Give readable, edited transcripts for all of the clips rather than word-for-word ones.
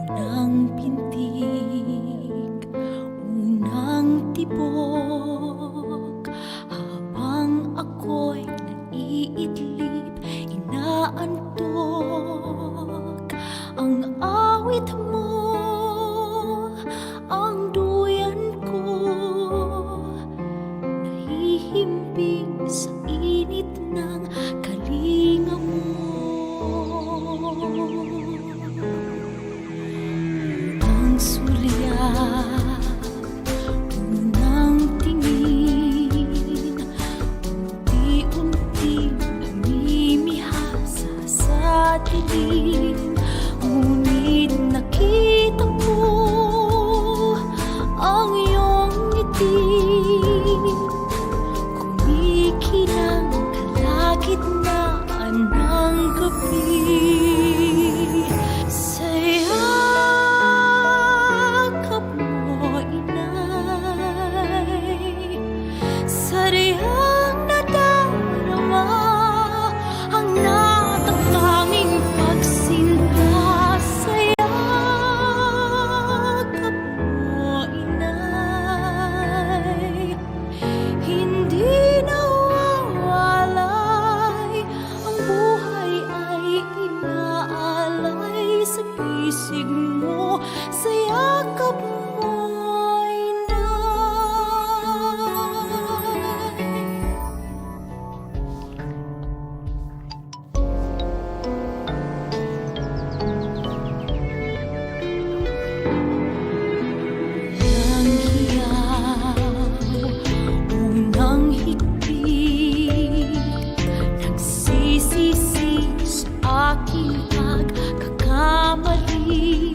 unang pintig, unang tibok. Habang ako'y naiidlip, inaantok ang awit mo, ang duyan ko, nahihimping sa init ng kalinga mo. Ang sulyap, unang tingin, unti-unti namimihasa sa dilim. Ngunit nakita ko ang iyong ngiti, kumikinang kalagitnaan ng gabi. Sayakap mo, inay, sariyang nadarama ang natatanging pagsinta. Sayakap mo, inay, hindi nawawalay, ang buhay ay inaalay sa pisig mo. Sayakap mo, unang hiyaw, unang higpit, nagsisisi sa aking pagkakamali.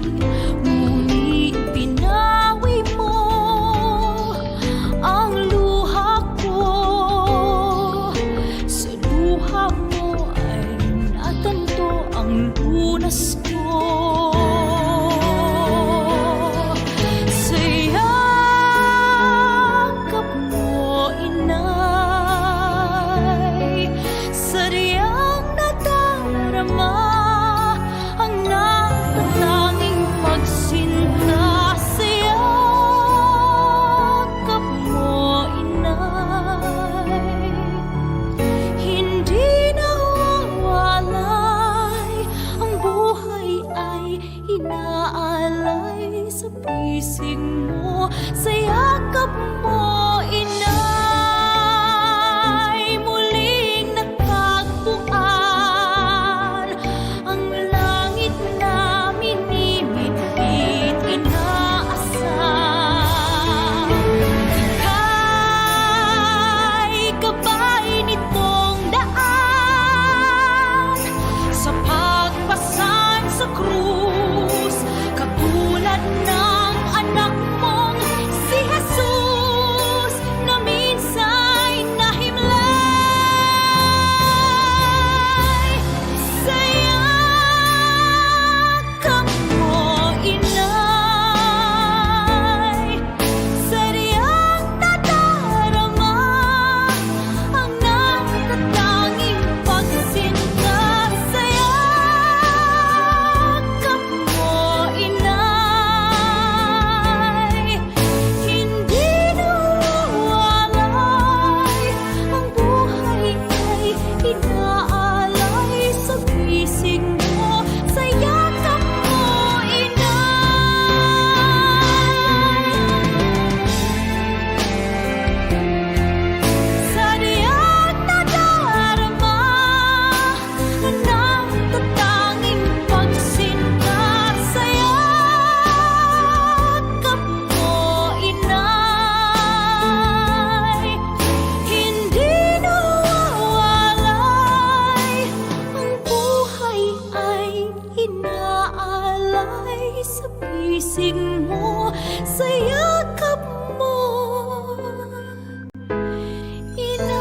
Ngunit pinawi mo ang luha ko, sa luha mo ay natanto ang lunas ko. Sayakap mo, inay, sariyang nadarama ang natatanging pagsinta. Sayakap mo, inay, hindi nawawalay, ang buhay ay inaalay sa pisig mo. Sayakap mo, inay, muling natagpuan ang langit na minimit-bit inaasam. Ika'y gabay nitong daan sa pagpasan sa krus, katulad ng anak mong si Jesus na minsa'y nahimlay. Sayakap mo, inay, sariyang nadarama ang natatanging pagsinta. Sayakap mo, inay, hindi nawawalay, ang buhay ay inaalay sa pisig mo. Sayakap mo, inay, sariyang nadarama ang natatanging pagsinta. Sayakap mo, inay, hindi nawawalay, ang buhay ay inaalay sa pisig mo. Sayakap mo, inay,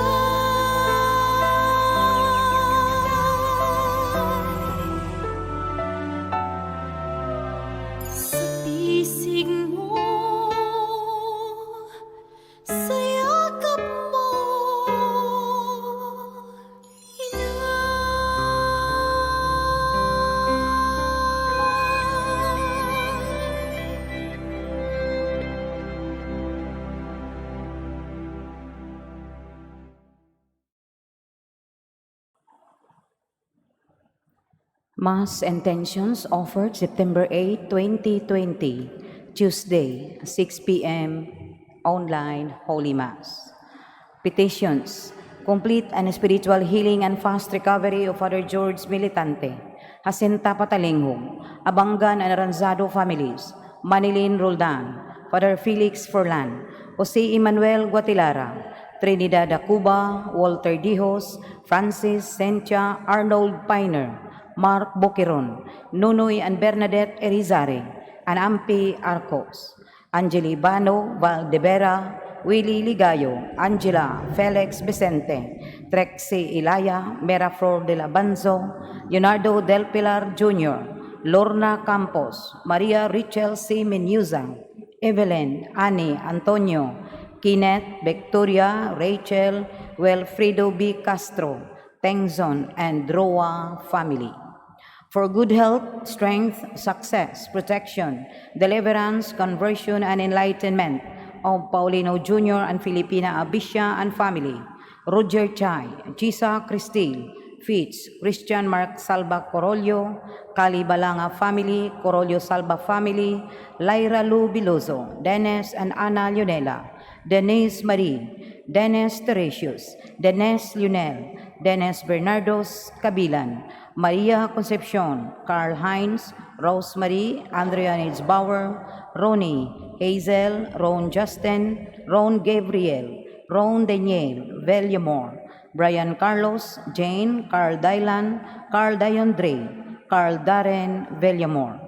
sa pisig mo. Sayakap mo, inay. Mass intentions offered September 8, 2020, Tuesday, 6 p.m. online Holy Mass. Petitions: complete and spiritual healing and fast recovery of Father George Militante, Jacinta Patalinghong, Abangan and Aranzado families, Manilin Roldan, Father Felix Forlan, Jose Emmanuel Guatilara, Trinidad Acuba, Walter Dijos, Francis Sentia, Arnold Piner, Mark Boqueron, Nunoy and Bernadette Erizare, and Ampi Arcos, Angeli Bano Valdevera, Willie Ligayo, Angela Felix Vicente, Trexie Ilaya, Meraflor de la Banzo, Leonardo Del Pilar Jr., Lorna Campos, Maria Richel C. Menuza, Evelyn, Annie, Antonio, Kenneth, Victoria, Rachel, Wilfredo B. Castro, Tengzon, and Droa family. For good health, strength, success, protection, deliverance, conversion, and enlightenment of Paulino Jr. and Filipina Abisha and family, Roger Chai, Gisa Cristil, Fitz, Christian Mark Salva Corollo, Cali Balanga family, Corollo Salva family, Lyra Lu Bilozo, Dennis and Ana Leonela, Denise Marie, Dennis Teresius, Dennis Lionel, Dennis Bernardos Cabilan, Maria Concepcion, Carl Heinz, Rosemary, Andrea Bauer, Ronnie, Hazel, Ron Justin, Ron Gabriel, Ron Daniel, Villamore, Brian Carlos, Jane, Carl Dylan, Carl Diondre, Carl Darren Villamore,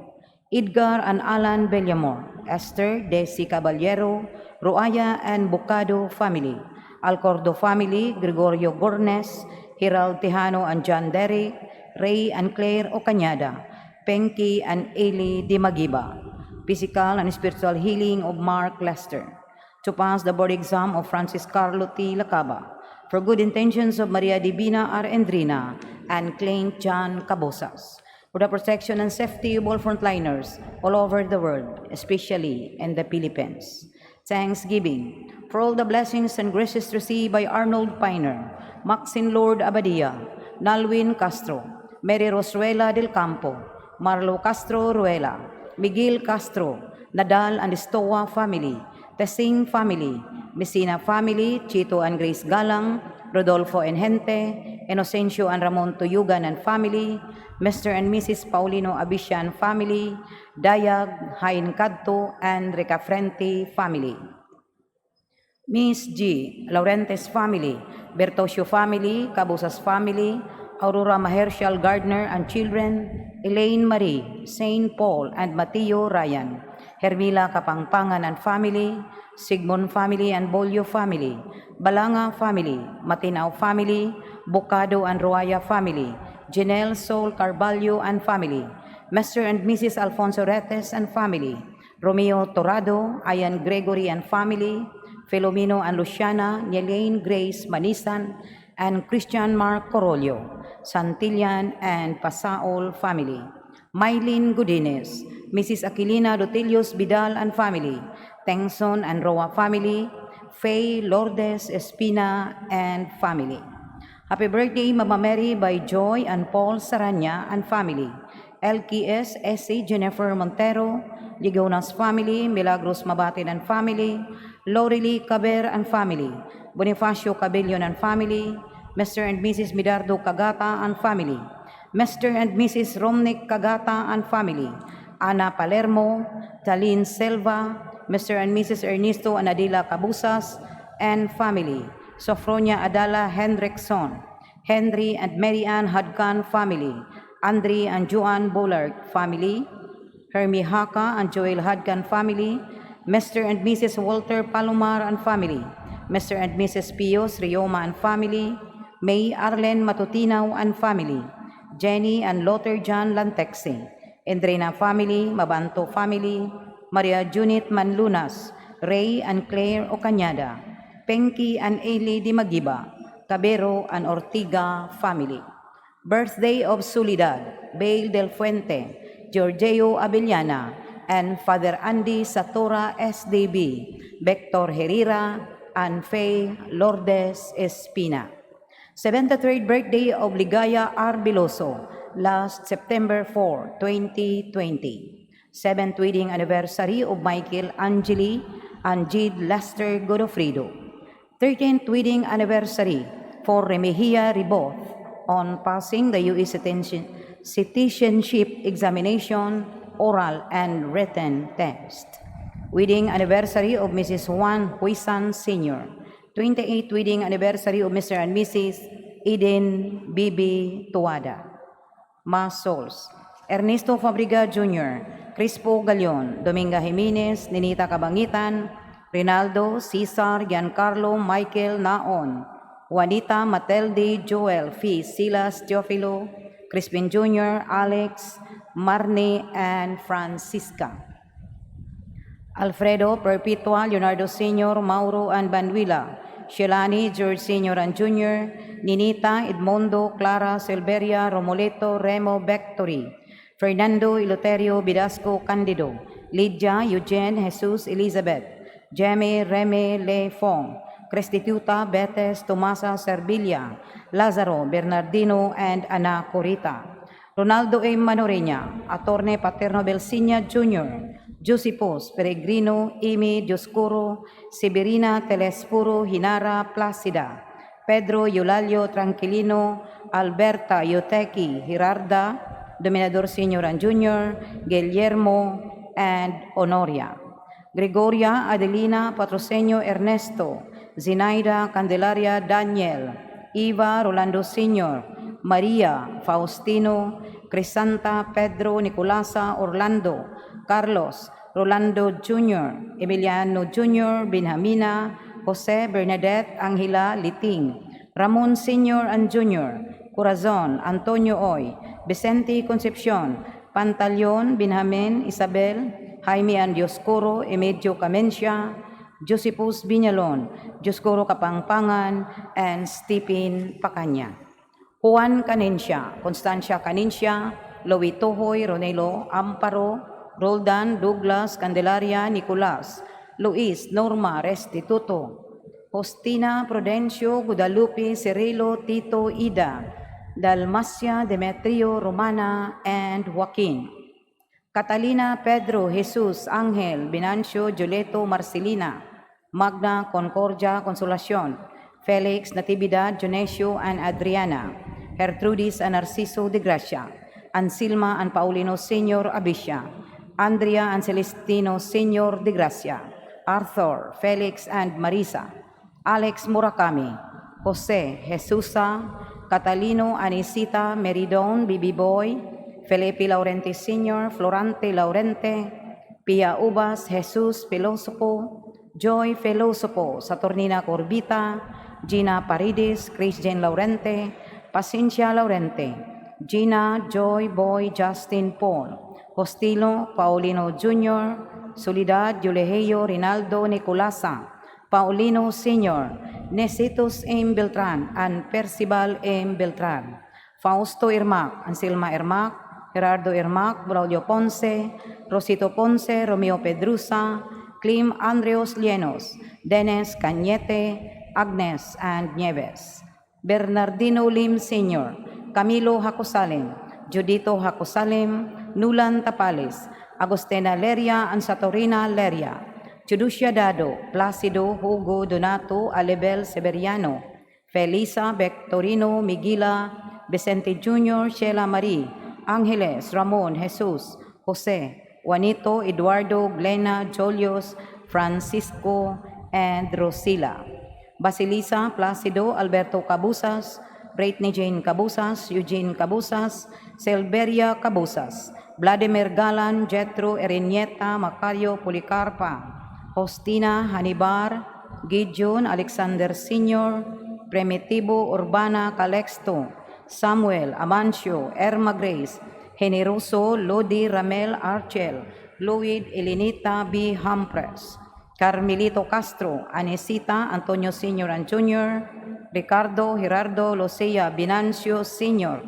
Edgar and Alan Villamore, Esther, Desi Caballero, Ruaya and Bocado family, Alcordo family, Gregorio Gornes, Hiral Tejano and John Derrick, Ray and Claire Ocañada, Penki and Eli Di Magiba, physical and spiritual healing of Mark Lester, to pass the board exam of Francis Carlo T. Lacaba, for good intentions of Maria Divina R. Endrina and Clint John Cabosas, for the protection and safety of all frontliners all over the world, especially in the Philippines. Thanksgiving for all the blessings and graces received by Arnold Piner, Maxine Lord Abadia, Nalwin Castro, Mary Rosuela del Campo, Marlo Castro Ruela, Miguel Castro, Nadal and Estoa family, Tesing family, Messina family, Chito and Grace Galang, Rodolfo and Gente, Inocencio and Ramon Tuyugan and family, Mr. and Mrs. Paulino Abishan family, Dayag, Hain Kadto, and Recafrente family. Miss G. Laurentes family, Bertosio family, Cabusas family, Aurora Mahershal Gardner and children, Elaine Marie, Saint Paul and Mateo Ryan, Hermila Kapangpangan and family, Sigmund family and Bolio family, Balanga family, Matinao family, Bocado and Roaya family, Janelle Sol Carvalho and family, Mr. and Mrs. Alfonso Retes and family, Romeo Torado, Ian Gregory and family, Filomeno and Luciana, Nielaine Grace Manisan, and Christian Mark Corollo, Santillan and Pasaol family, Mylene Godinez, Mrs. Aquilina Dotilios Vidal and family, Tengson and Roa family, Faye Lourdes Espina and family. Happy birthday, Mama Mary by Joy and Paul Saranya and family, LKS S.A. Jennifer Montero, Ligonas family, Milagros Mabatin and family, Lorely Caber and family, Bonifacio Cabellion and family, Mr. and Mrs. Midardo Cagata and family, Mr. and Mrs. Romnick Cagata and family, Ana Palermo, Talin Silva, Mr. and Mrs. Ernesto and Adila Cabusas and family, Sofronia Adala Hendrickson, Henry and Mary Ann Hadkan family, Andre and Joan Bollard family, Hermie Haka and Joel Hadkan family, Mr. and Mrs. Walter Palomar and family, Mr. and Mrs. Pios Rioma and family, May Arlen Matutinaw and family, Jenny and Lothar John Lantexe, Endrena family, Mabanto family, Maria Junit Manlunas, Ray and Claire Ocañada, Penki and Eli Di Magiba, Cabero and Ortiga family. Birthday of Soledad, Bale del Fuente, Giorgio Abellana, and Father Andy Satura SDB, Vector Herrera, and Faye Lourdes Espina. 73rd birthday of Ligaya R. Biloso, last September 4, 2020. 7th wedding anniversary of Michael Angeli and Jade Lester Godofredo. 13th wedding anniversary for Remigia Riboth on passing the U.S. citizenship examination, oral and written test. Wedding anniversary of Mrs. Juan Huisan Sr. 28th wedding anniversary of Mr. and Mrs. Eden Bibi Tuada. Mass Souls: Ernesto Fabriga Jr., Crispo Galion, Dominga Jimenez, Ninita Cabangitan, Rinaldo, Cesar, Giancarlo, Michael Naon, Juanita Matelde, Joel, Fee, Silas, Teofilo, Crispin Jr., Alex, Marne, and Francisca. Alfredo Perpetua, Leonardo Sr., Mauro, and Banuila, Shelani, George Sr. and Jr., Ninita, Edmondo, Clara, Silveria, Romoleto, Remo, Bectory, Fernando, Iloterio, Bidasco, Candido, Lydia, Eugene, Jesus, Elizabeth, Jeme, Reme, Le Fong, Crestituta, Betes, Tomasa, Servilia, Lazaro, Bernardino, and Ana Corita. Ronaldo A. Manoreña, Attorney Paterno Belsinia Jr., Josipos, Peregrino, Amy, Dioscuro, Severina, Telespuro, Hinara, Placida, Pedro, Eulalio, Tranquilino, Alberta, Yoteki, Girarda, Dominador Sr. and Jr., Guillermo, and Honoria. Gregoria, Adelina, Patrocinio, Ernesto, Zinaida, Candelaria, Daniel, Eva, Rolando Sr., Maria, Faustino, Crisanta, Pedro, Nicolasa, Orlando, Carlos, Rolando Jr., Emiliano Jr., Benjamina, Jose, Bernadette, Angela, Liting, Ramon Sr. and Jr., Corazon, Antonio Oy, Vicente Concepcion, Pantaleon, Benjamin, Isabel, Jaime and Dioscoro, Emedio Camencia, Josepus Viñalon, Dioscoro Kapangpangan, and Stephen Pacanya. Juan Canencia, Constancia Canencia, Loie Tohoy, Ronelo, Amparo, Roldan, Douglas, Candelaria, Nicolas, Luis, Norma, Restituto, Justina, Prudencio, Guadalupe, Cirilo, Tito, Ida, Dalmacia, Demetrio, Romana, and Joaquin. Catalina, Pedro, Jesus, Angel, Binancio, Juleto, Marcelina, Magna, Concordia, Consolacion, Felix, Natividad, Jonesio, and Adriana, Gertrudis and Narciso de Gracia, Ansilma and Paulino Sr. Abisha, Andrea and Celestino Sr. de Gracia, Arthur, Felix, and Marisa, Alex Murakami, Jose, Jesusa, Catalino, Anisita, Meridon, Bibi Boy, Felipe Laurenti Sr., Florante Laurente, Pia Ubas, Jesus Filósofo, Joy Filósofo, Saturnina Corbita, Gina Paredes, Christian Laurente, Paciencia Laurente, Gina, Joy, Boy, Justin Paul, Hostilo, Paulino Jr., Soledad, Yuleheyo, Rinaldo, Nicolasa, Paulino Sr., Nesitos M. Beltran, and Percival M. Beltran, Fausto Irmac, Anselma Irmac, Gerardo Irmac, Braulio Ponce, Rosito Ponce, Romeo Pedrusa, Clim Andreos Llenos, Dennis Cañete, Agnes and Nieves, Bernardino Lim Sr., Camilo Hacosalem, Judito Hacosalem, Nulan Tapales, Agostena Leria and Saturina Leria, Juducia Dado, Placido, Hugo, Donato, Alebel Severiano, Felisa, Victorino, Miguila, Vicente Jr., Sheila Marie, Angeles, Ramon, Jesus, Jose, Juanito, Eduardo, Glena, Jolios, Francisco, and Rosila. Basilisa, Placido, Alberto Cabusas, Brittany Jane Cabusas, Eugene Cabusas, Silveria Cabusas, Vladimir Galan, Jetro, Erenieta, Macario, Policarpa, Justina, Hanibar, Gideon, Alexander Sr., Primitivo, Urbana, Calexto, Samuel, Amancio, Erma Grace, Generoso, Lodi, Ramel, Archel, Lloyd, Elenita B. Humphreys, Carmelito Castro, Anesita, Antonio Sr. and Jr., Ricardo, Gerardo, Lucea, Binancio Sr.,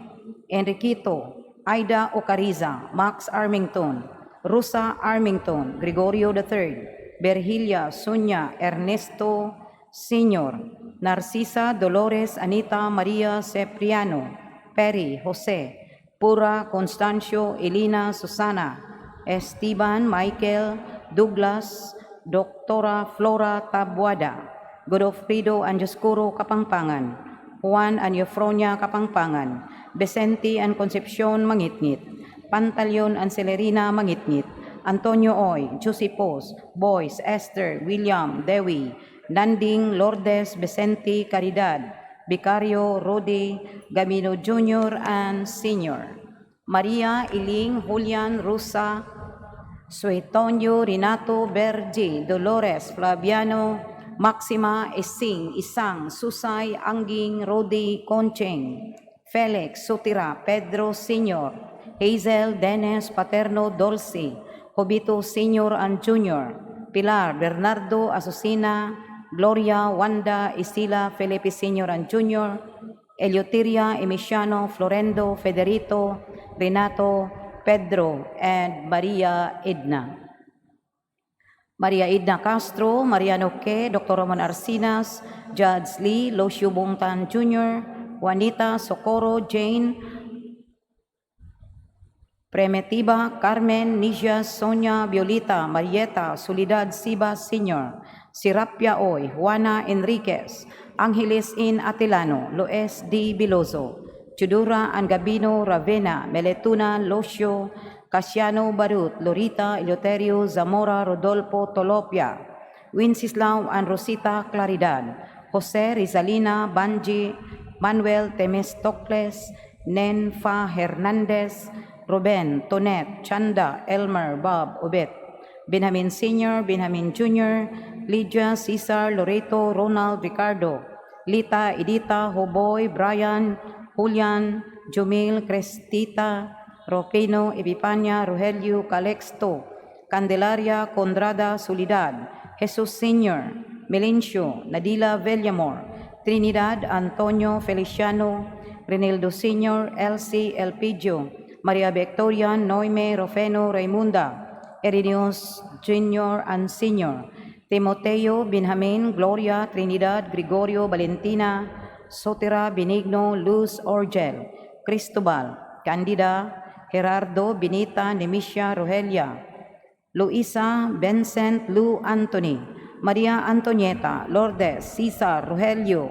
Enriquito, Aida Ocariza, Max Armington, Rosa Armington, Gregorio III, Virgilia, Sonia, Ernesto Sr., Narcisa, Dolores, Anita, Maria, Cipriano, Perry, Jose, Pura Constancio, Elina Susana, Esteban Michael, Douglas, Doktora Flora Tabuada, Godofredo Anjoscuro Kapangpangan, Juan Anjofronia Kapangpangan, Vicente and Concepcion Mangitngit, Pantaleon and Celerina Mangitngit, Antonio Oy, Josepos, Boyce, Esther, William, Dewi, Nanding, Lourdes, Vicente, Caridad, Vicario, Rodi, Gamino Jr. and Sr., Maria, Iling, Julian, Rosa, Suetonio, Renato, Bergi, Dolores, Flaviano, Maxima, Ising, Isang, Susay, Angging, Rodi, Concheng, Felix, Sutira, Pedro Sr., Hazel, Dennis, Paterno, Dulce, Jobito Sr. and Jr., Pilar, Bernardo, Azucena, Gloria, Wanda, Isila, Felipe Sr. and Jr., Eleuteria, Emiciano, Florendo, Federito, Renato, Pedro, and Maria Edna. Maria Edna Castro, Mariano Ke, Dr. Roman Arsinas, Judge Lee, Lucio Bongtan Jr., Juanita, Socorro, Jane, Primitiva, Carmen, Nisha, Sonia, Violeta, Marieta, Soledad Siba Sr., Sirapia Oy, Juana Enriquez, Angeles in Atilano, Loes D. Biloso, Chudura Angabino, Ravena, Meletuna, Locio, Casiano Barut, Lorita, Eleuterio, Zamora, Rodolfo, Tolopia, Winsislao and Rosita Claridad, Jose Rizalina, Banji, Manuel Temestocles, Nenfa Hernandez, Ruben, Tonet, Chanda, Elmer, Bob, Obet, Benjamin Sr., Benjamin Jr., Lydia, Cesar, Loreto, Ronald, Ricardo, Lita, Edita, Hoboy, Brian, Julian, Jumil, Crestita, Ropino, Epipania, Rogelio, Calexto, Candelaria, Condrada, Soledad, Jesus Sr., Melencio, Nadila Villamor, Trinidad, Antonio, Feliciano, Renildo Sr., Elsie, Elpidio, Maria Victoria, Noime, Rofeno, Raimunda, Erinius Jr. and Sr., Timoteo, Benjamin, Gloria, Trinidad, Gregorio, Valentina, Sotera, Benigno, Luz, Orgel, Cristobal, Candida, Gerardo, Benita, Nemisha, Rogelia, Luisa, Vincent, Lou, Anthony, Maria Antonieta, Lourdes, Cesar, Rogelio,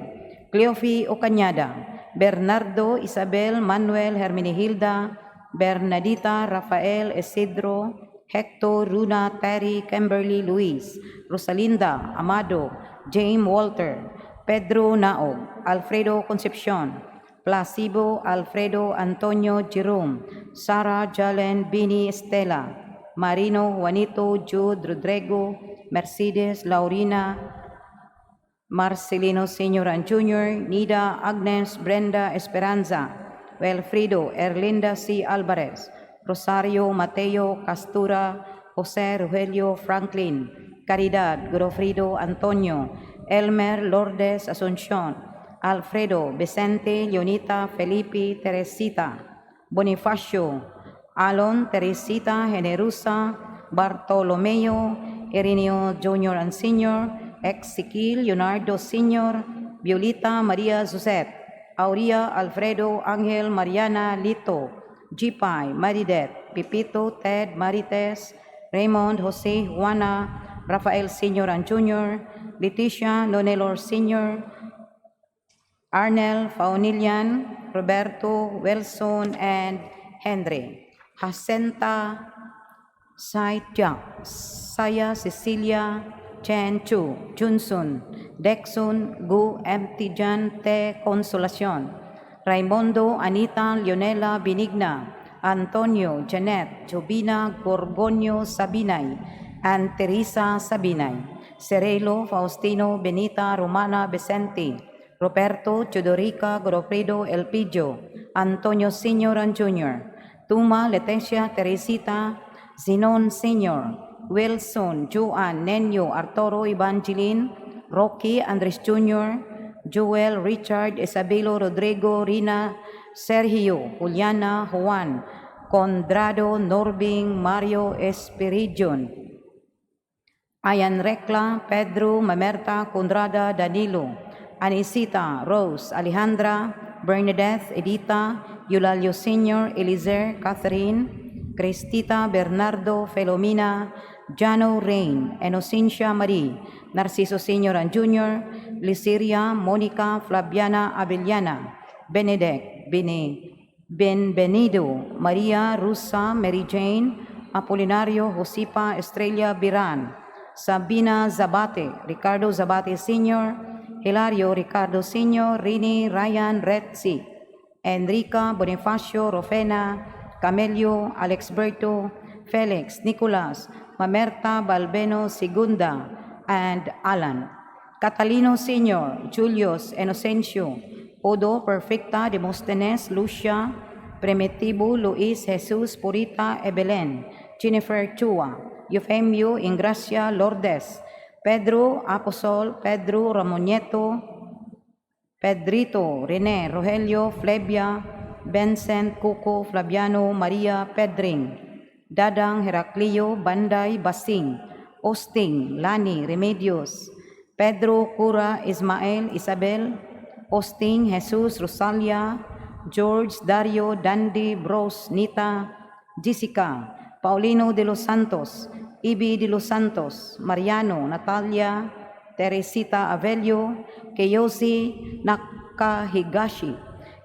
Cleofi Ocañada, Bernardo, Isabel, Manuel, Hermenegilda, Bernadita, Rafael, Isidro, Hector, Runa, Terry, Kimberly, Luis, Rosalinda, Amado, James Walter, Pedro Naog, Alfredo Concepcion, Placido, Alfredo, Antonio, Jerome, Sarah, Jalen, Bini, Estela, Marino, Juanito, Jude, Rodrigo, Mercedes, Laurina, Marcelino Sr. and Jr., Nida, Agnes, Brenda, Esperanza, Wilfrido, Erlinda C. Alvarez, Rosario, Mateo, Castura, Jose, Rogelio, Franklin, Caridad, Godofredo, Antonio, Elmer, Lourdes, Asuncion, Alfredo, Vicente, Leonita, Felipe, Teresita, Bonifacio, Alon, Teresita, Generosa, Bartolomeo, Ireneo Jr. and Sr., Ezequiel, Leonardo Sr., Violeta, Maria Josette, Aurea, Alfredo, Angel, Mariana, Lito, Jipay, Maridet, Pipito, Ted, Marites, Raymond, Jose, Juana, Rafael Sr. and Jr., Leticia, Nonelor Sr., Arnel, Faunilian, Roberto, Wilson, and Henry. Jacinta, Saitya, Saya, Cecilia, Chen Chu, Junsun, Dexun, Gu, Emtijan, Te, Consolacion, Raimundo, Anita, Leonela, Benigna, Antonio, Janet, Jobina, Gorgonio, Sabinay, and Teresa Sabinay, Cerelo, Faustino, Benita, Romana, Vicente, Roberto, Chodorica, Godofredo, Elpidio, Antonio Sr. and Jr., Tuma, Leticia, Teresita, Zinon Sr., Wilson, Joan, Nenyo, Arturo, Evangeline, Rocky, Andres Jr., Joel, Richard, Isabelo, Rodrigo, Rina, Sergio, Juliana, Juan, Condrado, Norbing, Mario, Espiridion, Ayan Recla, Pedro, Mamerta, Condrada, Danilo, Anisita, Rose, Alejandra, Bernadette, Edita, Eulalio Sr., Elizer, Catherine, Cristita, Bernardo, Felomina, Jano, Rain, Inocencia Marie, Narciso Sr. and Jr., Lysiria, Monica, Flaviana, Avellana, Benedect, Benvenido, Maria, Rusa, Mary Jane, Apolinario, Josipa, Estrella, Biran, Sabina Zabate, Ricardo Zabate Sr., Hilario Ricardo Sr., Rini, Ryan, Retzi, Enrica, Bonifacio, Rofena, Camelio, Alexberto, Felix, Nicolas, Mamerta, Balbeno, Segunda, and Alan. Catalino Sr., Julius, Inocencio, Odo, Perfecta, Demosthenes, Lucia, Primitivo, Luis, Jesus, Purita, Ebelen, Jennifer Chua, Eufemio, Ingracia, Lourdes, Pedro, Apostol, Pedro, Ramonieto, Pedrito, Rene, Rogelio, Flebia, Vincent, Coco, Flaviano, Maria, Pedring, Dadang, Heraclio, Banday, Basing, Osting, Lani, Remedios, Pedro, Cura, Ismael, Isabel, Osting, Jesus, Rosalia, George, Dario, Dandy, Bros, Nita, Jessica, Paulino de los Santos, Ibi de los Santos, Mariano, Natalia, Teresita Avelio, Keyosi Nakahigashi,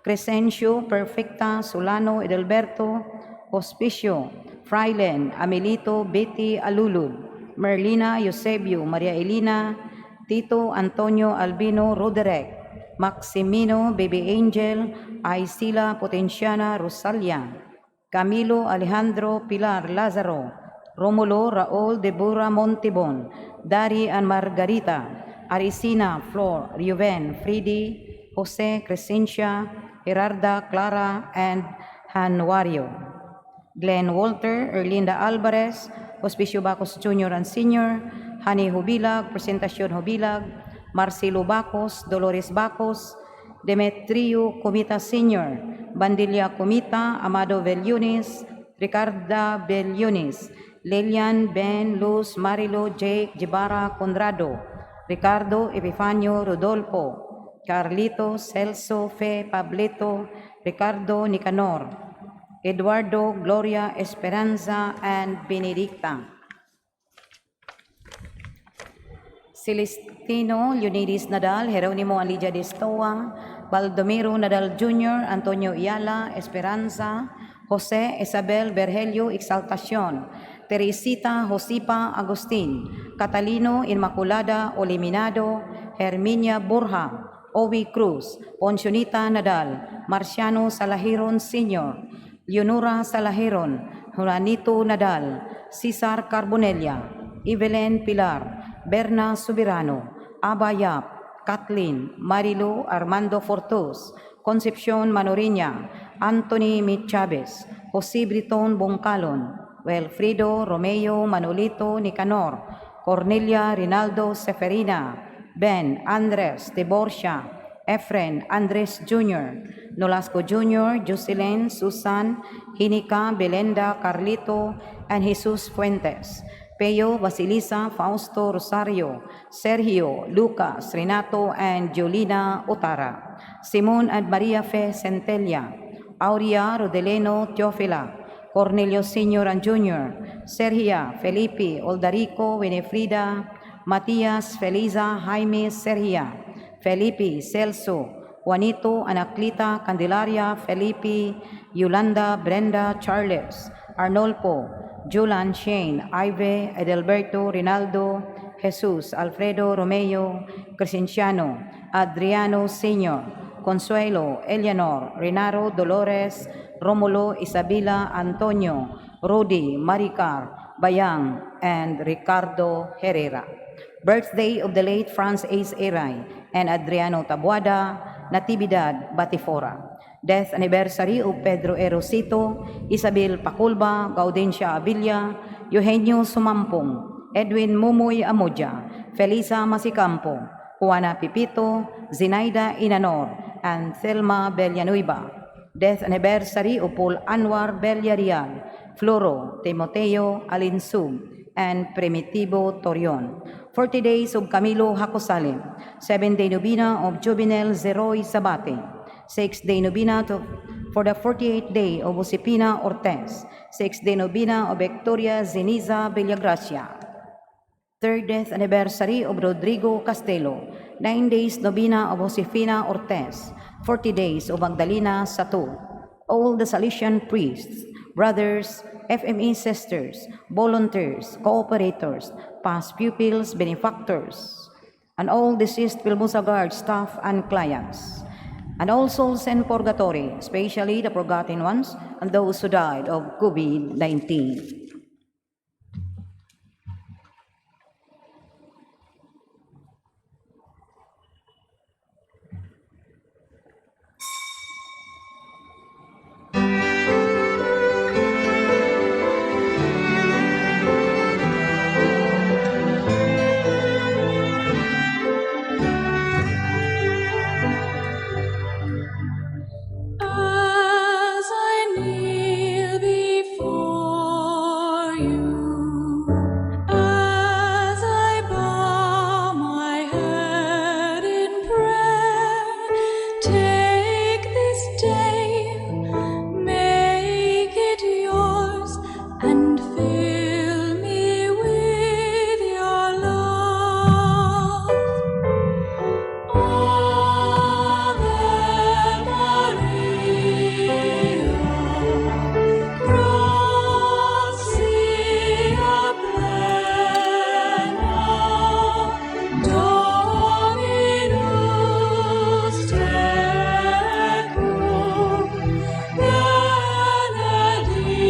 Crescencio, Perfecta, Solano, Edelberto, Hospicio, Frailen, Amelito, Betty Alulud, Merlina, Eusebio, Maria Elina, Tito, Antonio, Albino, Roderick, Maximino, Baby Angel, Aisila, Potenciana, Rosalia, Camilo, Alejandro, Pilar, Lazaro, Romulo, Raul, Deborah, Montibon, Dari and Margarita, Arisina, Flor, Ruben, Fridi, Jose, Crescencia, Gerarda, Clara, and Januario. Glenn Walter, Erlinda Alvarez, Hospicio Bacos Jr. and Sr., Hani Hubilag, Presentacion Hubilag, Marcelo Bacos, Dolores Bacos, Demetrio Comita Sr., Bandilla Comita, Amado Bellunis, Ricarda Bellunis, Lilian, Ben, Luz, Marilo, Jake, Jibara, Conrado, Ricardo, Epifanio, Rodolfo, Carlito, Celso, Fe, Pablito, Ricardo, Nicanor, Eduardo, Gloria, Esperanza, and Benedicta. Celestino, Leonidas Nadal, Jeronimo Alidia de Stoa, Baldomiro Nadal Jr., Antonio Iala, Esperanza, Jose Isabel Bergelio, Exaltacion, Teresita Josipa Agustin, Catalino Inmaculada Oliminado, Herminia Borja, Ovi Cruz, Poncionita Nadal, Marciano Salahiron Sr., Leonora Salahiron, Juanito Nadal, Cesar Carbonella, Evelyn Pilar, Berna Subirano, Abayap, Kathleen, Marilo Armando Fortos, Concepcion Manoriña, Anthony Chavez, Jose Briton Boncalon, Wilfrido Romeo Manolito Nicanor, Cornelia Rinaldo Seferina, Ben Andres de Borja, Efren Andres Jr., Nolasco Jr., Jocelyn, Susan, Hinika, Belenda, Carlito, and Jesus Fuentes, Peyo, Basilisa, Fausto, Rosario, Sergio, Lucas, Renato, and Jolina Otara, Simon and Maria Fe Centella, Aurea, Rodeleno, Teofila, Cornelio Sr. and Jr., Sergia, Felipe, Oldarico, Winifrida, Matias, Feliza, Jaime, Sergia, Felipe, Celso, Juanito, Anaclita, Candelaria, Felipe, Yolanda, Brenda, Charles, Arnolfo, Julan, Shane, Ive, Edelberto, Rinaldo, Jesus, Alfredo, Romeo, Crescenciano, Adriano Sr., Consuelo, Eleanor, Renaro, Dolores, Romulo, Isabela, Antonio, Rudy, Maricar, Bayang, and Ricardo Herrera. Birthday of the late Franz Ace Eray and Adriano Tabuada, Natividad, Batifora. Death anniversary of Pedro Erosito, Isabel Paculba, Gaudencia Abilia, Eugenio Sumampong, Edwin Mumoy Amodia, Felisa Masicampo, Juana Pipito, Zinaida Inanor, and Thelma Bellanueva. Death anniversary of Paul Anwar Bellarial, Floro, Timoteo Alinsub, and Primitivo Torion. 40 days of Camilo Hacosalim, 7-day novena of Juvenel Zeroy Sabate, 6-day novena for the 48th day of Josefina Ortez, 6th day novena of Victoria Zeniza Villagracia, 3rd death anniversary of Rodrigo Castelo, 9 days novena of Josefina Ortez, 40 days of Magdalena Satur, all the Salesian priests, brothers, FME sisters, volunteers, cooperators, past pupils, benefactors, and all deceased Pilmusa Guard staff and clients, and all souls in purgatory, especially the forgotten ones and those who died of COVID-19. As I kneel before you, as I bow my head in prayer, take this day, make it yours, and fill me with your love. Ave Maria, gratia plena, Dominus tecum, benedicta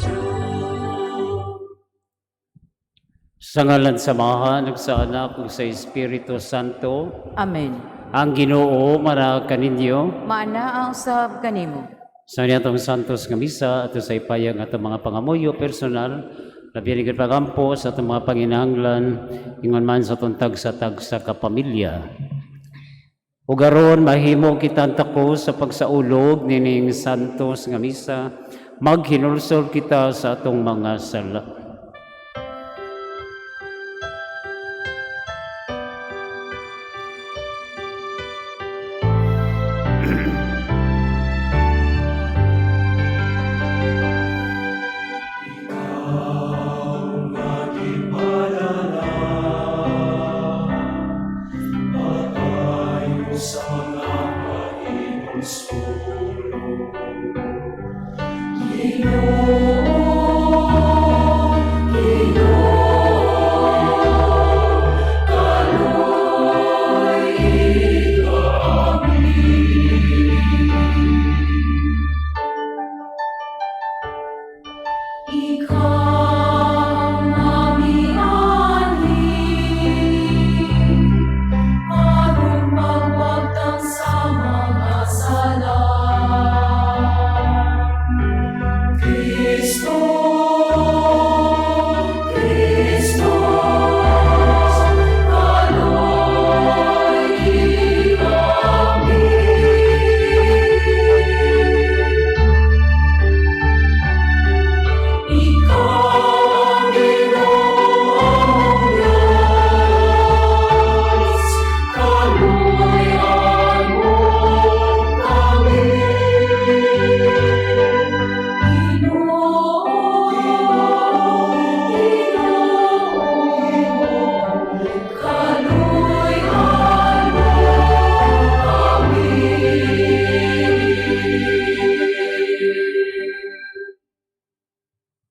tu. Sa ngalan samahan ug sa Anak ug sa Espiritu Santo, Amen. ang Ginoo mara kaninyo Maana ang usab kanimo. sa niyatong santos nga misa ato sa ipayang atong mga pangamuyo personal, labi ni pagampo sa atong mga panginahanglan ingon man sa atong tagsa kapamilya. Ug aron mahimo kita tako sa pagsaulog nining santos nga misa, maghinulsol kita sa atong mga sala.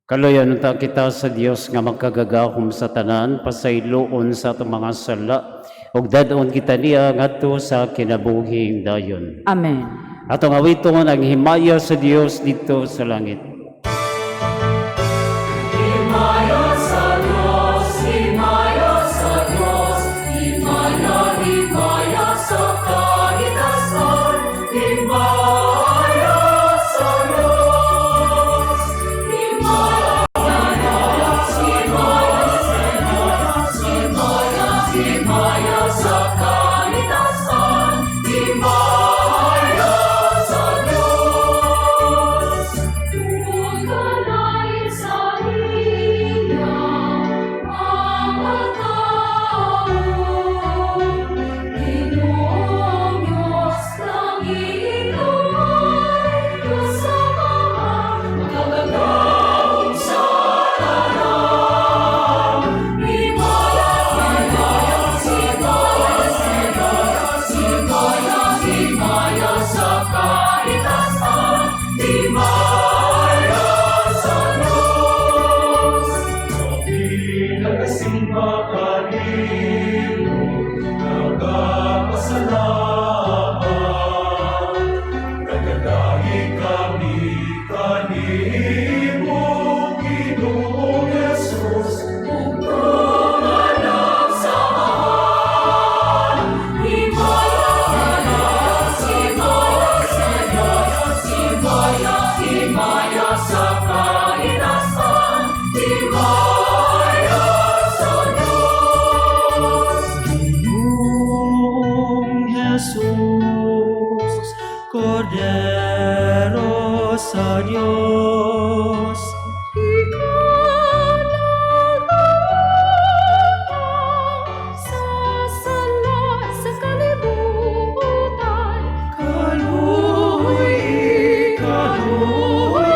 Kaloyan unta kita sa Dios nga magkagagahom sa tanan, pasayloon sa atong mga sala, ug dadon kita niya ngadto sa kinabuhing dayon. Amen. Atong awiton ang himaya sa Dios dito sa langit. Ginoong Jesus, Kordero sa Diyos, Sa kalibutan, kaluoy, kaluoy,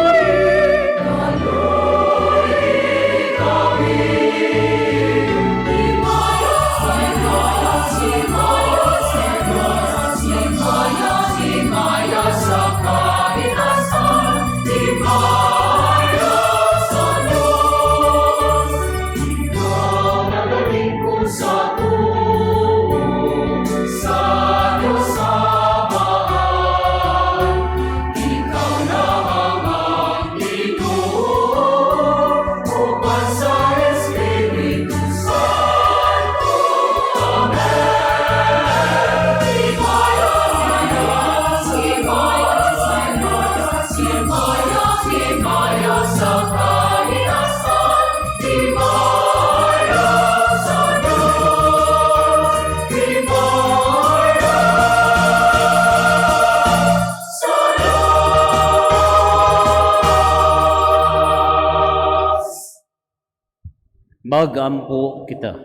Magampo kita.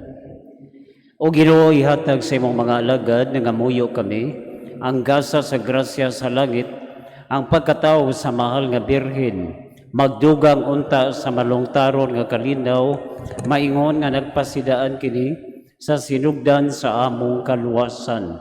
O Ginoo, ihatag sa imong mga alagad nga ngamuyo kami ang gasa sa grasya sa langit, ang pagkatao sa mahal nga birhen, magdugang unta sa malungtaron nga kalinaw, maingon nga nagpasidaan kini sa sinugdan sa among kaluwasan.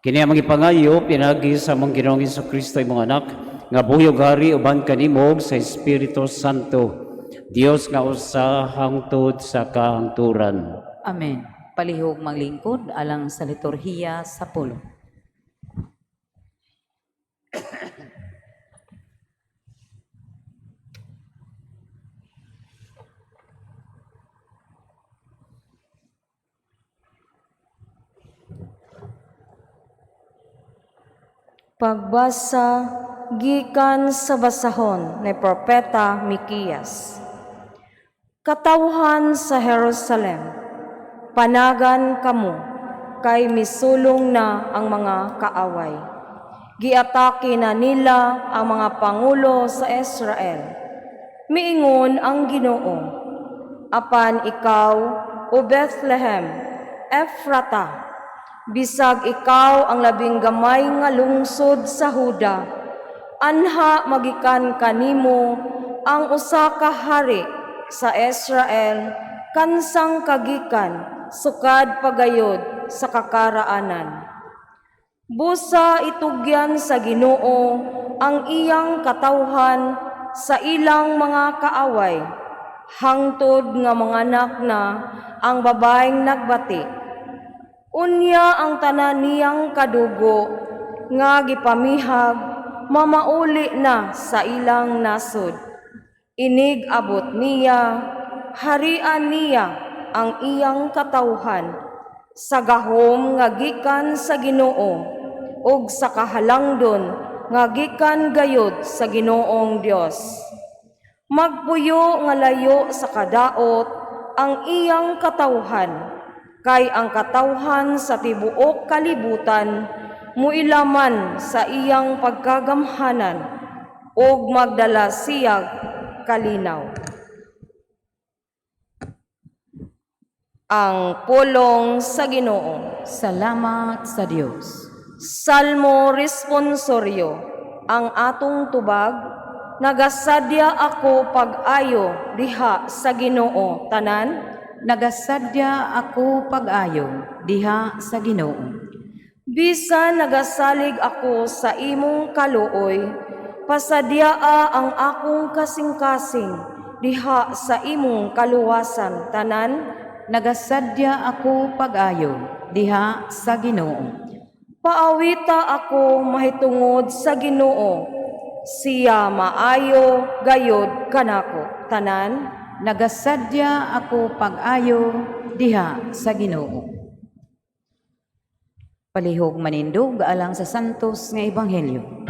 Kini ang ipangayo pinagi sa among Ginoong Hesukristo imong anak nga buyog hari uban kanimog sa Espiritu Santo, Dios nga usa hangtod sa kahangturan. Amen. Palihog maglingkod alang sa liturhiya sa pulo. Pagbasa gikan sa basahon ni Propeta Mikiyas. Katawhan sa Jerusalem, panagan kamo, kay misulong na ang mga kaaway. Giatake na nila ang mga pangulo sa Israel. Miingon ang Ginoo, apan ikaw, o Bethlehem, Ephrata, bisag ikaw ang labing gamay nga lungsod sa Huda, anha magikan kanimo ang usa ka hari sa Israel, kansang kagikan, sukad pagayod sa kakaraanan. Busa itugyan sa Ginoo ang iyang katawhan sa ilang mga kaaway, hangtod nga manganak na ang babaeng nagbati. Unya ang tanan niyang kadugo nga gipamihag mamauli na sa ilang nasod. Inig abot niya, harian niya ang iyang katawhan sa gahom nga gikan sa Ginoo ug sa kahalangdon nga gikan gayud sa Ginoong Dios. Magpuyo nga layo sa kadaot ang iyang katawhan, kay ang katawhan sa tibuok kalibutan muilaman sa iyang pagkagamhanan ug magdala siyag kalinaw. Ang pulong sa Ginoo. Salamat sa Dios. Salmo responsoryo. Ang atong tubag, nagasadya ako pag-ayo diha sa Ginoo tanan. Nagasadya ako pag-ayo diha sa Ginoo. Bisan nagasalig ako sa imong kaluoy, pasadyaa ang akong kasing-kasing diha sa imong kaluwasan tanan. Nagasadya ako pag-ayo diha sa Ginoo. Paawita ako mahitungod sa Ginoo. Siya maayo gayod kanako. Tanan, Nagasadya ako pag-ayo diha sa Ginoo. Palihog manindog alang sa santos nga ebanghelyo.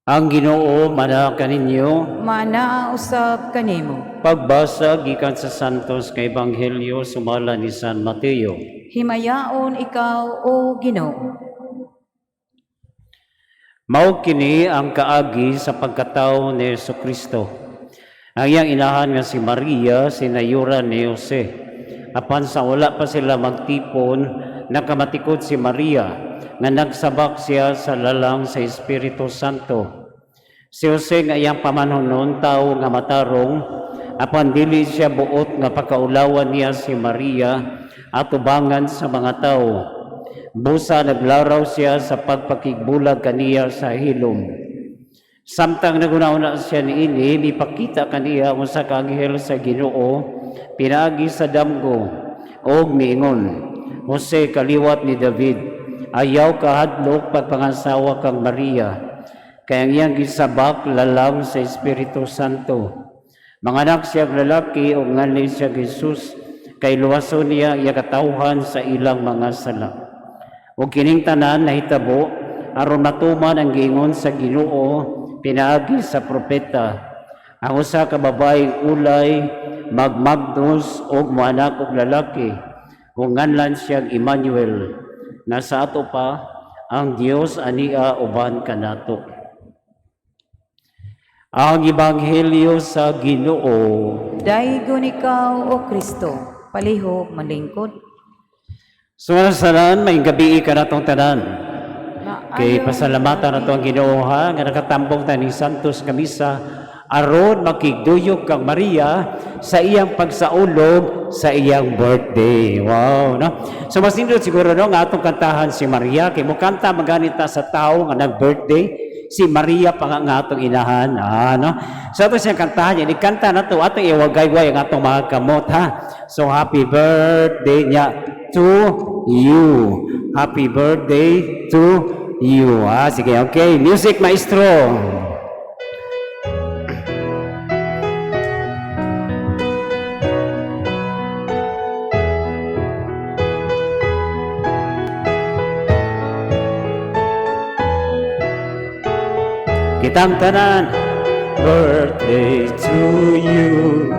Ang Ginoo mana kaninyo Mana usab kanimo. pagbasa gikan sa santos nga ebanghelyo sumala ni San Mateo. Himayaon ikaw o Ginoo. Mao kini ang kaagi sa pagkatao ni Jesucristo. Ang iyang inahan nga si Maria sinayuran ni Jose. Apan sa wala pa sila magtipon, nakamatikod si Maria nga nagsabak siya sa lalang sa Espiritu Santo. Si Jose nga iyang pamanunon tao nga matarong, apan dili siya buot nga pakaulawan niya si Maria at ubangan sa mga tao. Busa naglaraw siya sa pagpakigbulag kaniya sa hilom. Samtang nagunauna siya niini, mipakita kaniya usa ka anghel sa Ginoo pinaagi sa damgo og miingon, Jose kaliwat ni David, ayaw kahadlok pagpangasawa kang Maria, kay ang iyang gisabak lalang sa Espiritu Santo. Manganak siya lalaki o nganli siya Jesus, kay luwason niya iya katawhan sa ilang mga sala. O kining tanan nahitabo aron matuman ang giingon sa Ginoo pinaagi sa propeta. Ang usa ka babaeng ulay magmagnos og moanak og lalaki, ug nganlan siyang Emmanuel. Nasa ato pa ang Dios ania uban kanato. Ang ebanghelyo sa Ginoo. Daygon ikaw o Kristo. Palihog manlingkod. Sumasalan, may gabi ka na itong tanan. Kay Maayo pasalamatan na ito ang Ginoo ha, nga nakatambong taning Santos nga misa, aron makigduyog kang Maria sa iyang pagsaulog sa iyang birthday. Wow, no? So mas nindot siguro no, nga atong kantahan si Maria, kay mo kanta maganita sa tao nga nag-birthday, si Maria pa nga atong inahan. No? So ito siyang kantahan niya, ikanta na ito, atong iwagay-way ang atong mga kamot ha. So happy birthday niya to you. Happy birthday to you. Sige, okay. Music, maestro. Kitang tanan. Birthday to you.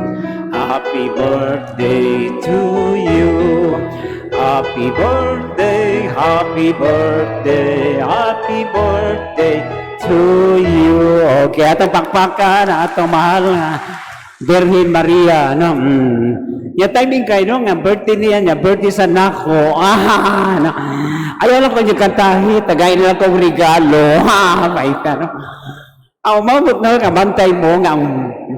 Happy birthday to you. Happy birthday, happy birthday, happy birthday to you. Okay, atong pakpakan, atong mahal nga Virgin Maria, no? Yung timing kayo, no? Nga birthday niya, nga birthday sa nako. No? Ayaw lang ko yung kantahi, tagay nila kong regalo. Baita, no? Ang umabot na nga, bantay mo nga ang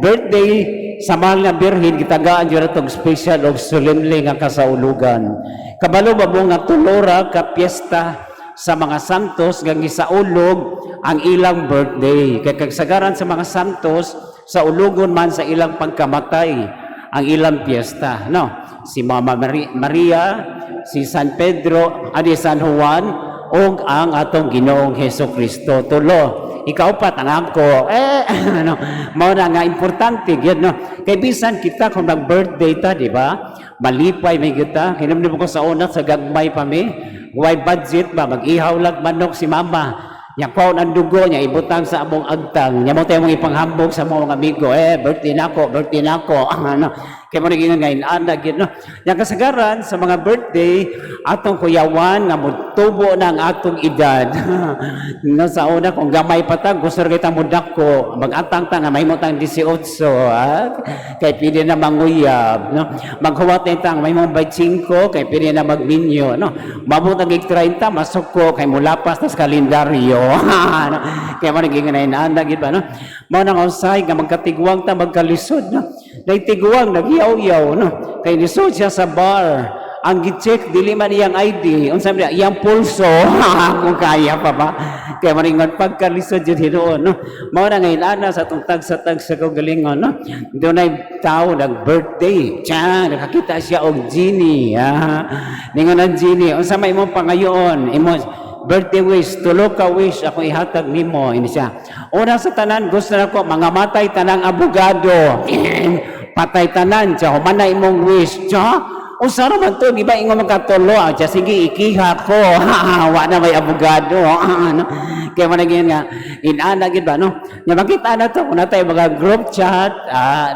birthday sa mahal nga Birhin, gitagaan dyan itong special o solemnly nga kasaulugan. Kabalo ba mo nga tulora ka piyesta sa mga santos nga gisaulog ang ilang birthday. Kaya kagsagaran sa mga santos, sa ulugon man sa ilang pagkamatay ang ilang piyesta. No? si Mama Maria, si San Pedro, ani San Juan, ug ang atong Ginoong Hesukristo. Tulo, ikaupat ang ako. Ano, mao na nga importante gyud no. Kay bisan kita kung nag-birthday ta, di ba? Malipay may kita. Kinamdi ko sa una sa gagmay pa mi. Way budget ba mag-ihaw lag manok si mama. Nya kwaon ang dugo niya ibutang sa among agtang. Nya mo tayo mong ipanghambog sa mga amigo. Birthday nako. Ano, kaya mo naging ngayon anak yun, no? Yang kasagaran sa mga birthday, atong kuyawan nga mutubo na ang atong edad. No, sa una, kung gamay patag, gusto rin kita mudak ko, mag-atang-tang na may mutang 18, kaya pili na manguyab, no? Maghuwat na itang may mong 25, kaya pili na magminyo, no? Mabutang 30, masok ko, kaya mulapas na sa kalendaryo. No? Kaya mo naging ngayon anak yun ba, no? Mo nang usay, nga magkatigwang ta, magkalisod, no? Nagtiguang, nagyaw-yaw, no? Kay nisod siya sa bar. Ang gi-check, dili man iyang ID. Unsa man iyang pulso. Kung kaya pa ba? Kaya maringon pagkalisod yun hinoon, no? Mao na ngayon ana sa itong tag sa kagalingon, no? Doon ay tao nag-birthday. Tiyan, nakakita siya og genie. Ningon ang genie. Unsa may imong pangayoon? Birthday wish, tulo ka wish ako ihatag nimo. Ini siya. Una sa tanan, gusto na ko, mga matay tanang abogado. Patay tanan, siya, humana imong wish. Siya, usa naman to, di ba ingon magkatulo? Siya, sige, ikiha ko. Wa na may abogado. Ano? Kaya managin nga, inanagin ba, no? Nga makita na to, kung na tayo mga group chat,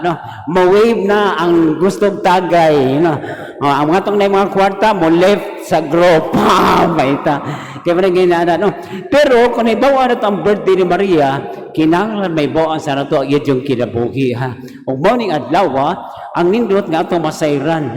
no? Ma-wave na ang gustong tagay. No? Ang mga tong na mga kwarta, mo left sa group. Baita. Kaya managin na, no? Pero, kung ibawa na ito ang birthday ni Maria, kinanglan may bawaan sa nato yun yung kinabuhi, ha? O morning adlaw, ang nindot nga atong masayran,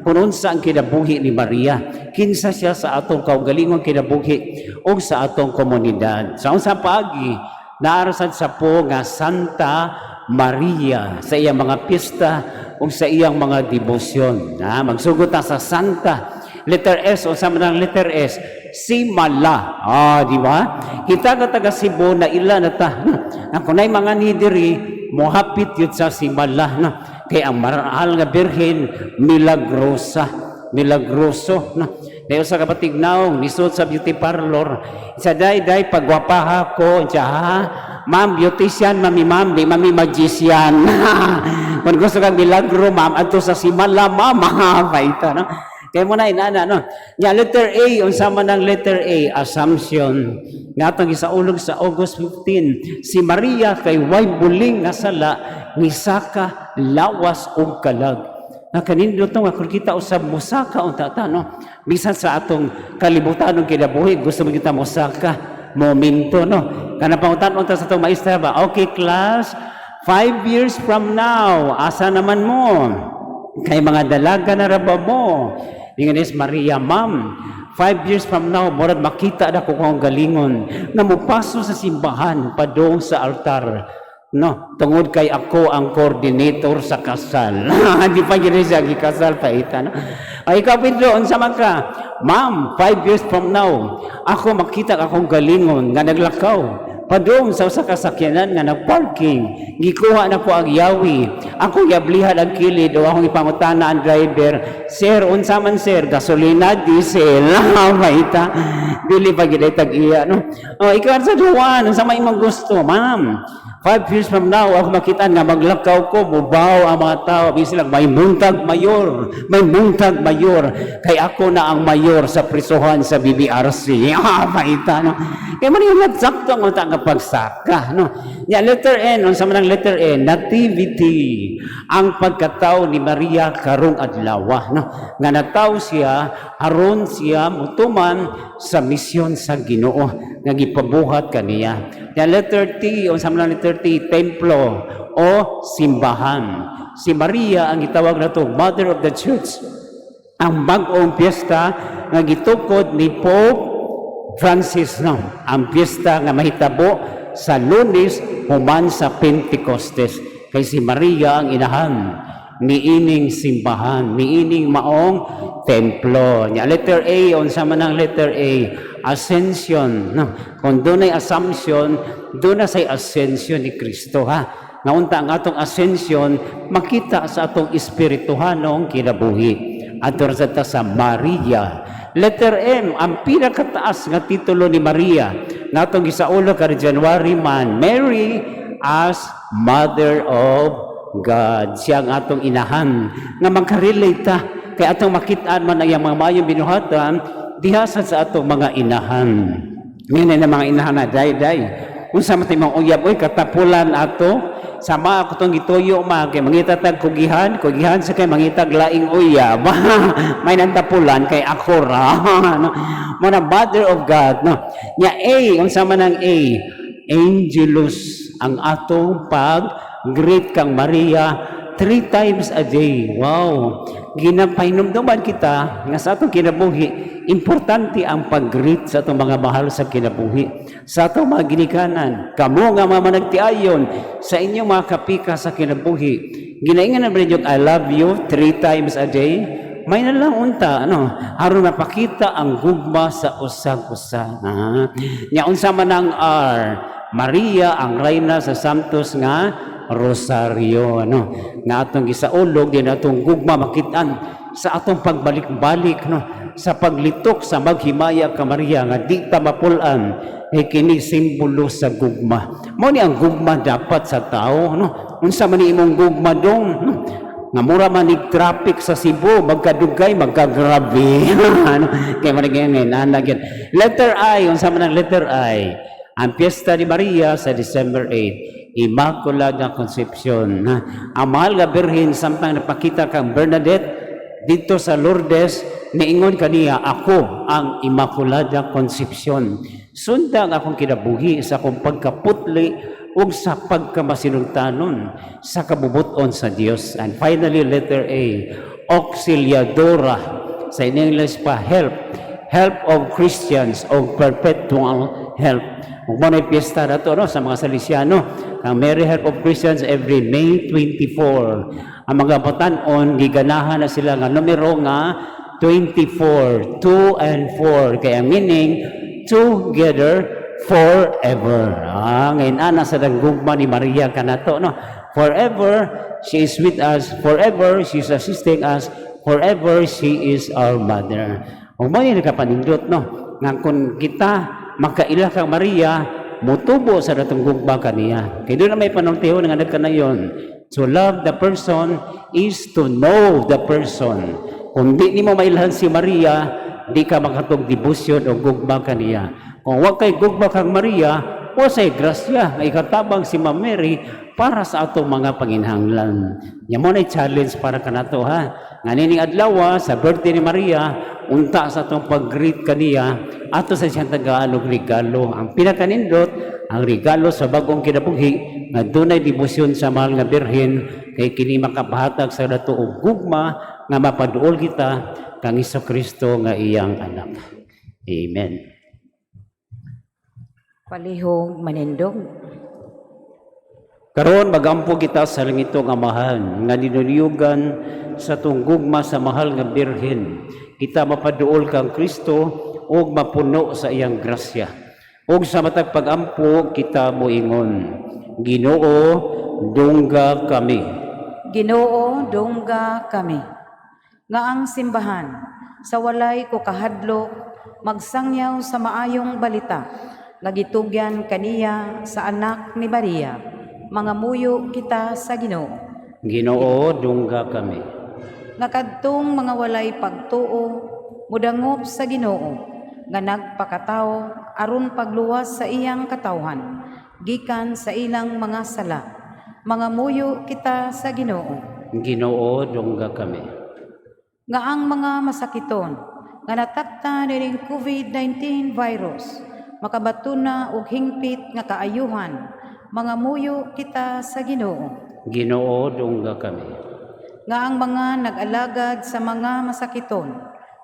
kung unsa ang kinabuhi ni Maria, kinsa siya sa atong kaugalingong kinabuhi o sa atong komunidad. Sa unsa paagi, naarasan sa po nga Santa Maria sa iyang mga pista o sa iyang mga debosyon. Magsugot ta sa Santa. Letter S, o sa manang letter S, Simala. Di ba? Kita ka taga Cebu na ila na ta. Ang kunay mga nidiri, mohapit yun sa Simala. No? Kaya ang mahal nga birhen, milagroso. No? Kaya sa kapatig naong, nisod sa beauty parlor, sa day pagwapaha ko, ma'am, beautician, mami magician. Kung gusto kang milagro, ma'am, ato sa Simala, ma'am, baita, no? Kaya mo na inana, no? Nga, letter A, unsa man ang letter A, Assumption. Nga itong isaulog sa August 15, si Maria kay way buling nga sala, nisaka, lawas o kalag. Nakanindot to nga, kung kita usab musaka, unta no? Bisan sa atong kalibutan ng kinabuhi, gusto mo kita musaka, momento, no? Kanapangutan unta sa itong maestra ba? Okay, class, 5 years from now, asa naman mo? Kay mga dalaga na raba mo. Inganis Maria, ma'am, 5 years from now, murad makita na ko kung galingon na mupaso sa simbahan, padong sa altar. No, tungod kay ako ang coordinator sa kasal. Hindi pa gini siya gikasal pa ita. No? Ay, ikaw, Pedro, unsa man ka? Ma'am, 5 years from now, ako makita akong galingon nga naglakaw. Padung sa usa ka sakyanan nga nagparking, gikuha na ko ang yawi. Ako yablihan ang kilid o akong ipangutana ang driver, sir, unsa man sir, gasolina, diesel. Maita, dili pa gid tag-iya, no? Ikaw sa duwan, unsa may imong gusto, ma'am? 5 years from now, ako makita nga maglakaw ko, bubaw ang mga tao, bisilang may muntag mayor, kay ako na ang mayor sa prisuhan sa BBRC. Maita, no? Kaya man yung nagsakto ang utang pagsaka, no? Letter N, unsa man ang letter N, nativity, ang pagkatao ni Maria karong adlaw, no? Nga nataw siya, aron siya mutuman sa misyon sa Ginoo, nga gipabuhat kaniya. Letter T, unsa man ang letter T, templo o simbahan. Si Maria ang gitawag nato Mother of the Church. Ang bag-ong piyesta nga gitukod ni Pope Francis, no? Ang piyesta nga mahitabo sa Lunes human sa Pentecostes. Kay si Maria ang inahan niining simbahan, niining maong templo. Letter A, unsa man ang letter A, ascension. No? Kung doon ay assumption, doon na say ascension ni Kristo, ha? Naunta ang atong ascension, makita sa atong espirituhanong kinabuhi. adto ra ta sa Maria. Letter M, ang pinakataas nga titulo ni Maria nga atong gisaulo kar January man, Mary as Mother of God. Siya ang atong inahan nga magka-relate ta kay atong makitaan man ang mga mayong binuhatan diha sa atong mga inahan. Ngayon na mga inahan na day unsa man timong uyab oy katapulan ato sama ako tong gituyo kay mangitatag kugihan sa kay mangitag laing uyab. May nantapulan kay ako ra. No? Muna Mother of God no. Nya A unsa man ang A? Angelus ang atong pag-greet kang Maria 3 times a day. Wow! Ginapainomduman kita nga sa atong kinabuhi, importante ang pag-greet sa atong mga mahal sa kinabuhi. Sa atong mga ginikanan, kamo nga mga managtiayon sa inyong mga kapika sa kinabuhi. Ginaingan na rin yung I love you 3 times a day. May na lang unta, aron mapakita ang gugma sa usag-usa. Nya unsa man ang R? Maria ang reyna sa Santos nga Rosario nga atong gisaulog din atong gugma makitaan sa atong pagbalik-balik sa paglitok sa maghimaya ka Maria nga di ta mapulan ay kini simbolo sa gugma. Mao ni ang gugma dapat sa tao unsa man imong gugma dong nga mura man ig traffic sa Cebu magkadugay magkagrabe kay man gyud nanagyan. Letter I unsa man ang letter I? Ang piyesta ni Maria sa December 8, Immaculada Concepcion. Ang mahal nga birhen samtang napakita kang Bernadette dito sa Lourdes, niingon kaniya, ako ang Immaculada Concepcion. Sundang akong kinabuhi sa akong pagkaputli ug sa pagkamasinungtanon sa kabubuton sa Dios. And finally, letter A, Auxiliadora. Sa English pa, help of Christians of perpetual help. Kung mo na piyesta na ito sa mga Salesiano, ang Mary Help of Christians every May 24. Ang mga batanon, giganahan na sila nga numero nga 24, 2 and 4. Kaya meaning, together forever. Ngayon, sa danggugma ni Maria ka na ito. Forever, she is with us. Forever, she is assisting us. Forever, she is our mother. Kung mo yung nakapanindot, nga kung kita makaila kang Maria, mutubo sa datong gugma kaniya. Kaya doon na may panultihon nga nagkanayon. To love the person is to know the person. Kung di mo mailahan si Maria, di ka makatog debosyon o gugma kaniya. Kung wag kay gugma kang Maria, o say grasya, ay katabang si Ma'am Mary para sa atong mga panginhanglan. Yan mo na challenge para kanato Nga nining adlaw sa birthday ni Maria, unta sa atong pag-greet kaniya, ato sa siyang Tagalog regalo. Ang pinakanindot, ang regalo sa bagong kinabuhi, nga dunay debosyon sa mahal nga birhen, kay kini makapahatag sa dato og gugma, nga mapaduol kita, kang Kristo nga iyang anak. Amen. Palihog manindog. Karon magampo kita sa langitong amahan nga dinuliyugan sa tunggugma sa mahal nga birhen. Kita mapaduol kang Kristo ug mapuno sa iyang grasya. Ug sa matag pagampo kita moingon, Ginoo, dungga kami. Ginoo, dungga kami. Nga ang simbahan sa walay ko kahadlok magsangyaw sa maayong balita. Lagitugyan kaniya sa anak ni Maria. Mga muyo kita sa Ginoo. Ginoo, dungga kami. Nga kadtong mga walay pagtuo, mudangop sa Ginoo, nga nagpakatao aron pagluwas sa iyang katawhan, gikan sa ilang mga sala. Mga muyo kita sa Ginoo. Ginoo, dungga kami. Nga ang mga masakiton, nga natakta nining COVID-19 virus, makabatuna og hingpit nga kaayuhan, mga muyo kita sa Ginoo. Ginoo, dungga kami. Nga ang mga nag-alagad sa mga masakiton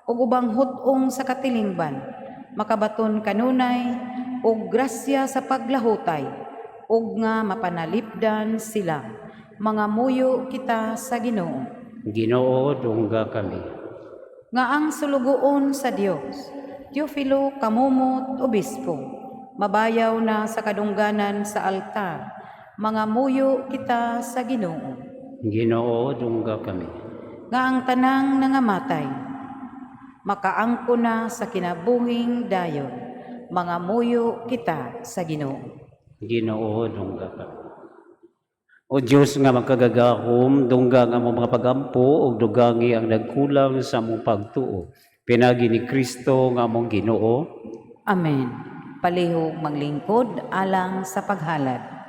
ug ubang hutong sa katilingban, makabaton kanunay og grasya sa paglahutay ug nga mapanalipdan sila. Mga muyo kita sa Ginoo. Ginoo, dungga kami. Nga ang sulugoon sa Dios, Teofilo Kamumot Obispo, mabayaw na sa kadungganan sa altar, mga muyo kita sa Ginoo. Ginoo, dungga kami. nga ang tanang nangamatay, makaangko na sa kinabuhing dayon, mga muyo kita sa Ginoo. Ginoo, dungga ka. O Diyos nga magkagagahom, dungga nga among mga pagampo, o dugangi ang nagkulang sa among pagtuo. Pinagi ni Kristo nga among Ginoo. Amen. Palihog manglingkod alang sa paghalad.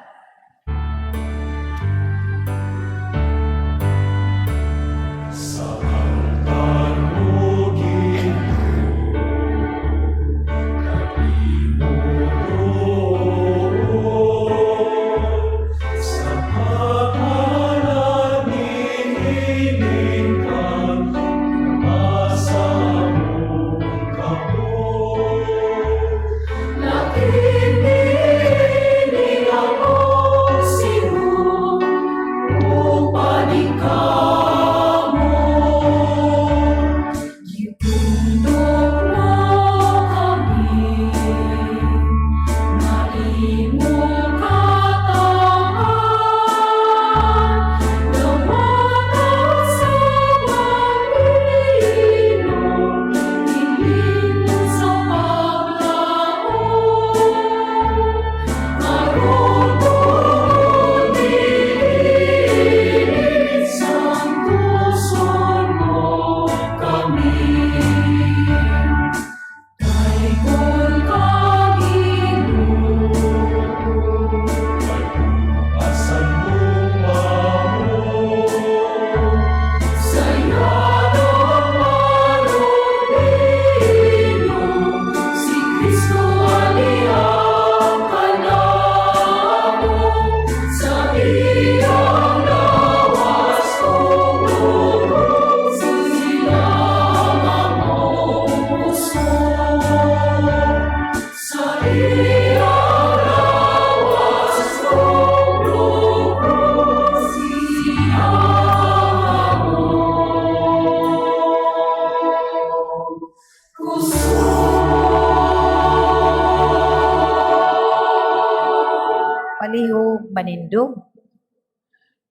Palihog manindog.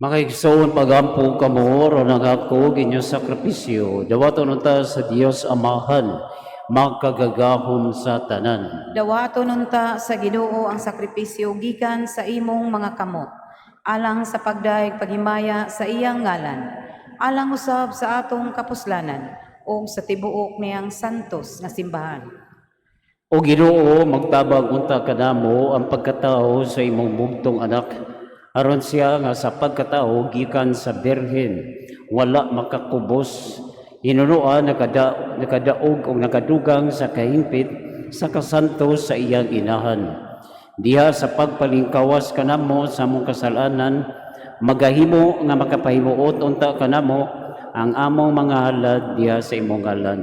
Makaigsoon pagampo kamo, ro nangako ginyo sakripisyo, dawaton unta sa Dios Amahan, makagagahom sa tanan. Dawaton nunta sa Ginoo ang sakripisyo gikan sa imong mga kamot, alang sa pagdaig paghimaya sa iyang ngalan, alang usab sa atong kapuslanan, o sa tibuok niyang santos nga simbahan. O Ginoo, magtabang unta kanamo ang pagkatao sa imong bugtong anak, aron siya nga sa pagkatao gikan sa birhen, wala makakubos, inunuan nakadaog o nakadugang sa kahimpit sa kasantos sa iyang inahan. Diha sa pagpalingkawas kanamo sa among kasalanan, magahimo nga makapahimuot unta kanamo ang among mga halad diha sa imong ngalan.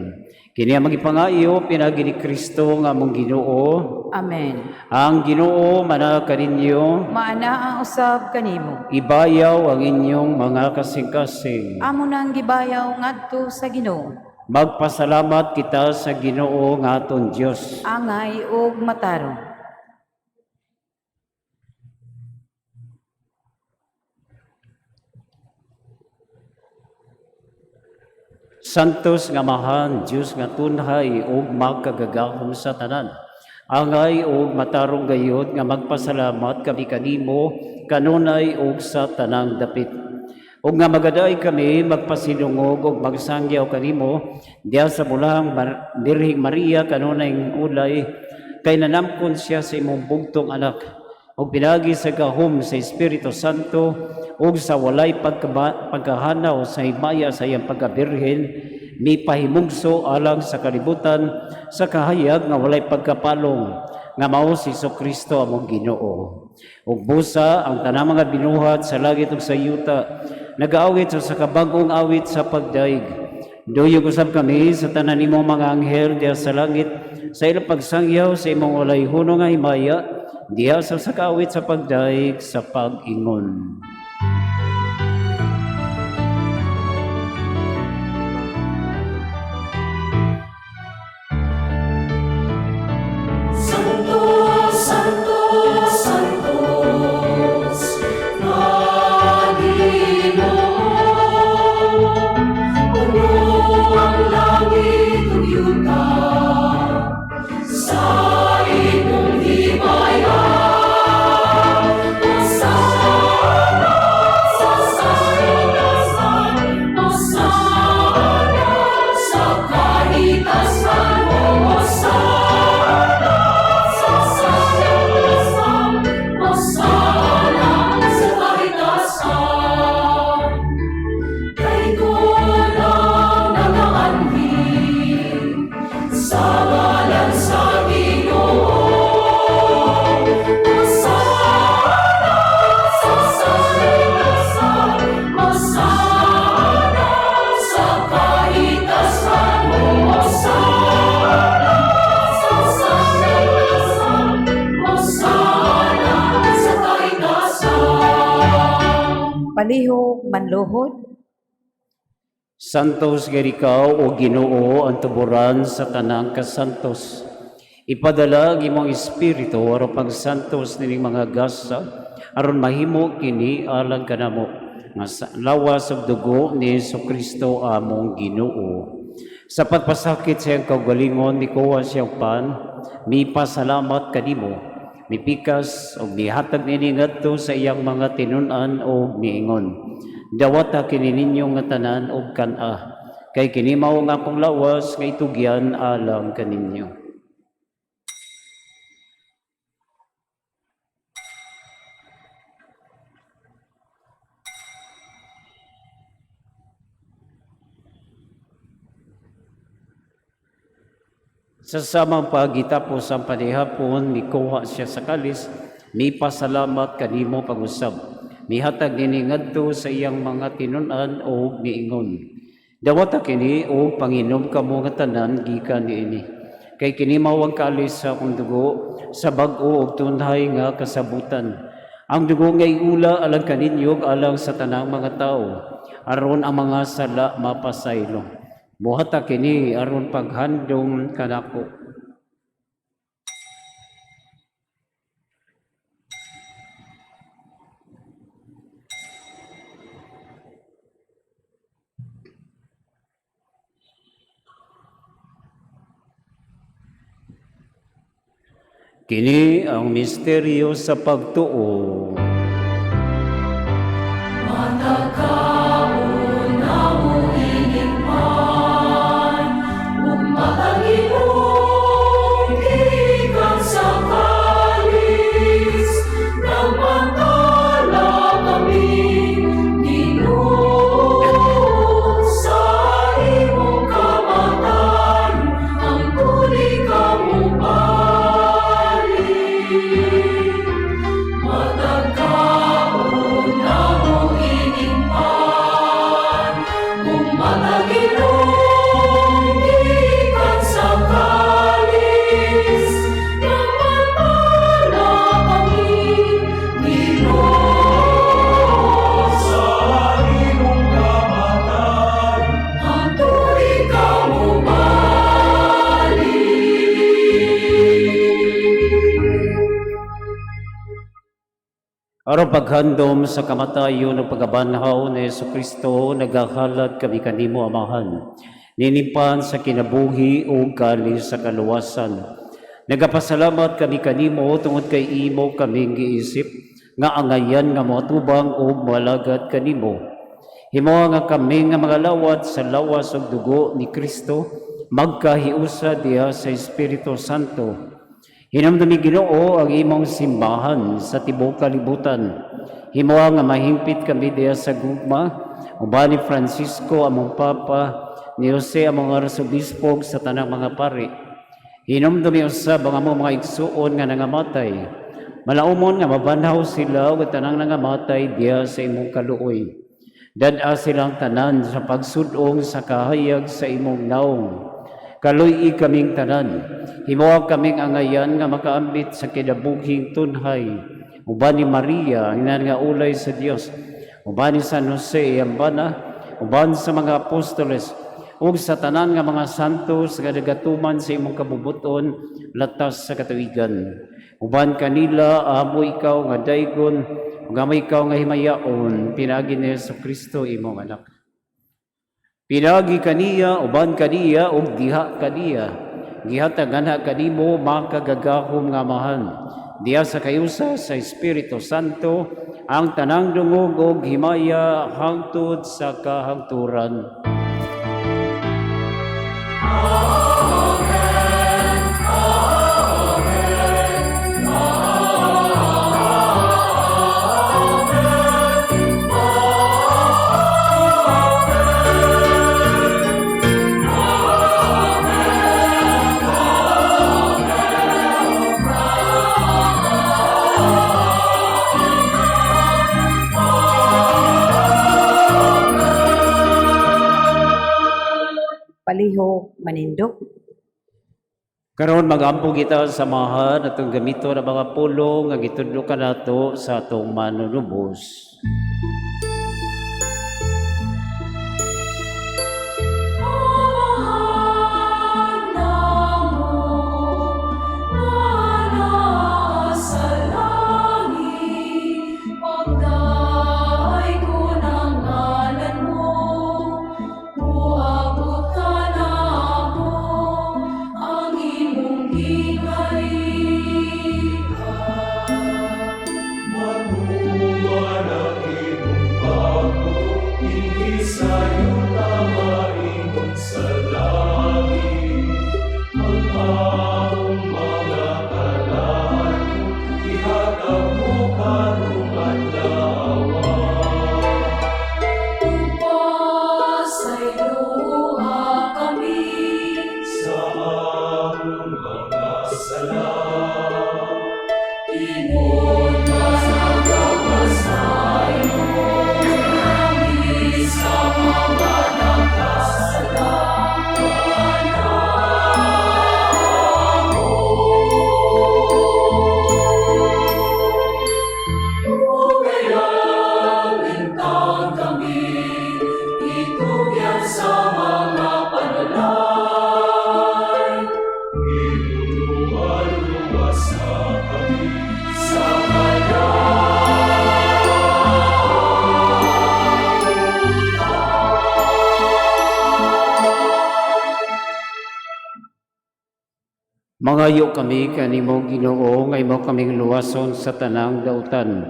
Kini ang magipangayo pinagi ni Kristo nga among Ginoo. Amen. Ang Ginoo manaa kaninyo, Maana ang usab kanimo. ibayaw ang inyong mga kasing-kasing. Amo nang gibayaw ngadto sa Ginoo. Magpasalamat kita sa Ginoo nga aton Dios. Angay ug matarong. Santos nga mahan, Diyos nga tunhay ug magkagagahom sa tanan. Angay ug matarong gayod nga magpasalamat kami kanimo kanunay ug sa tanang dapit. Ug nga magaday kami magpasilungog ug magsangyaw kanimo diha sa bulang Birheng Maria kanunay ulay kay nanamkon siya sa imong bugtong anak. Ug pinagi sa gahom sa Espiritu Santo ug sa walay pagkahanaw sa himaya sa iyang pagkabirhen, may pahimugso alang sa kalibutan sa kahayag nga walay pagkapalong nga mao si Kristo among Ginoo. Ug busa ang tanang mga binuhat sa langit ug sa yuta nagaawit sa kabag-ong awit sa pagdaig. Duyog usab kami sa tanan nimong mga anghel diha sa langit sa ilang pagsangyaw sa imong walay hunong nga himaya diha sa sakawit sa pagdaig sa pag-ingon. Palihog manluhod. Santos nga ikaw o Ginoo ang tuburan sa tanang kasantos. Ipadala ang imong espiritu aron pagsantos nining mga gasa aron mahimo kini alang kanamo nga lawas ug dugo ni Jesucristo among Ginoo. Sa pagpasakit sa iyang kaugalingon mikuha siyang pan, mipasalamat kanimo, mipikas ug mihatag nini ngadto sa iyang mga tinun-an o miingon. Dawata kini ninyo nga tanan og kan-a, kay kini mao nga akong lawas nga itugyan alang kaninyo. Sa samang pagitapos ang panihapon, mikuha siya sa kalis, mipasalamat kanimo pag-usab. Mihatag nini ngadto sa iyang mga tinun-an o miingon. Dawata kini o panginom kamo nga tanan gikan niini. Kay kini mao ang kalis sa akong dugo sa bag-o ug tunhay nga kasabutan. Ang dugo nga iula alang kaninyo alang sa tanang mga tao aron ang mga sala mapasaylo. Buhata kini aron paghandom kanako. Kini ang misteryo sa pagtuo. Aron paghandom sa kamatayon ug pagabanhaw ni Jesucristo, nagahalad kami kanimo Amahan. Ninimpan sa kinabuhi ug kalis sa kaluwasan. Nagapasalamat kami kanimo tungod kay imo kaming giisip nga angayan nga matubang ug malagad kanimo. Himo nga kami nga mga lawat sa lawas ug dugo ni Kristo magkahiusa diha sa Espiritu Santo. Hinamdumi Ginoo ang imong simbahan sa tibuok kalibutan. Himuha nga mahimpit kami diha sa gugma, uban ni Francisco among Papa, ni Jose among Arsobispo sa tanang mga pari. Hinamdumi usab ang among mga igsuon nga nangamatay. Malaumon nga mabanhaw sila ug tanang nangamatay diha sa imong kaluoy. Dad-a silang tanan sa pagsudong sa kahayag sa imong naong. Kaluy kaming tanan, himuha kaming angayan nga makaambit sa kinabughing tunhay. Uban ni Maria, ina nga ulay sa Dios, uban ni San Jose Iyambana, uban sa mga apostoles, ug sa tanan nga mga santos nga nagatuman sa imong kabubuton latas sa katuigan. Uban kanila amo ikaw nga daygon, ug amo ikaw nga himayaon, pinagi ni Jesucristo imong anak. Pinagi kaniya, uban kaniya, ug diha kaniya. Gihatag anha kanimo makagagahom nga Amahan. Diha sa kayusa sa Espiritu Santo, ang tanang dungog ug himaya hangtod sa kahangturan. Palihog manindog. Karon magampo kita sa samahan atong gamito na mga pulong nga gitudlo kanato sa atong manunubos. Mangayo kami kanimo Ginoo nga imo kaming luwason sa tanang dautan.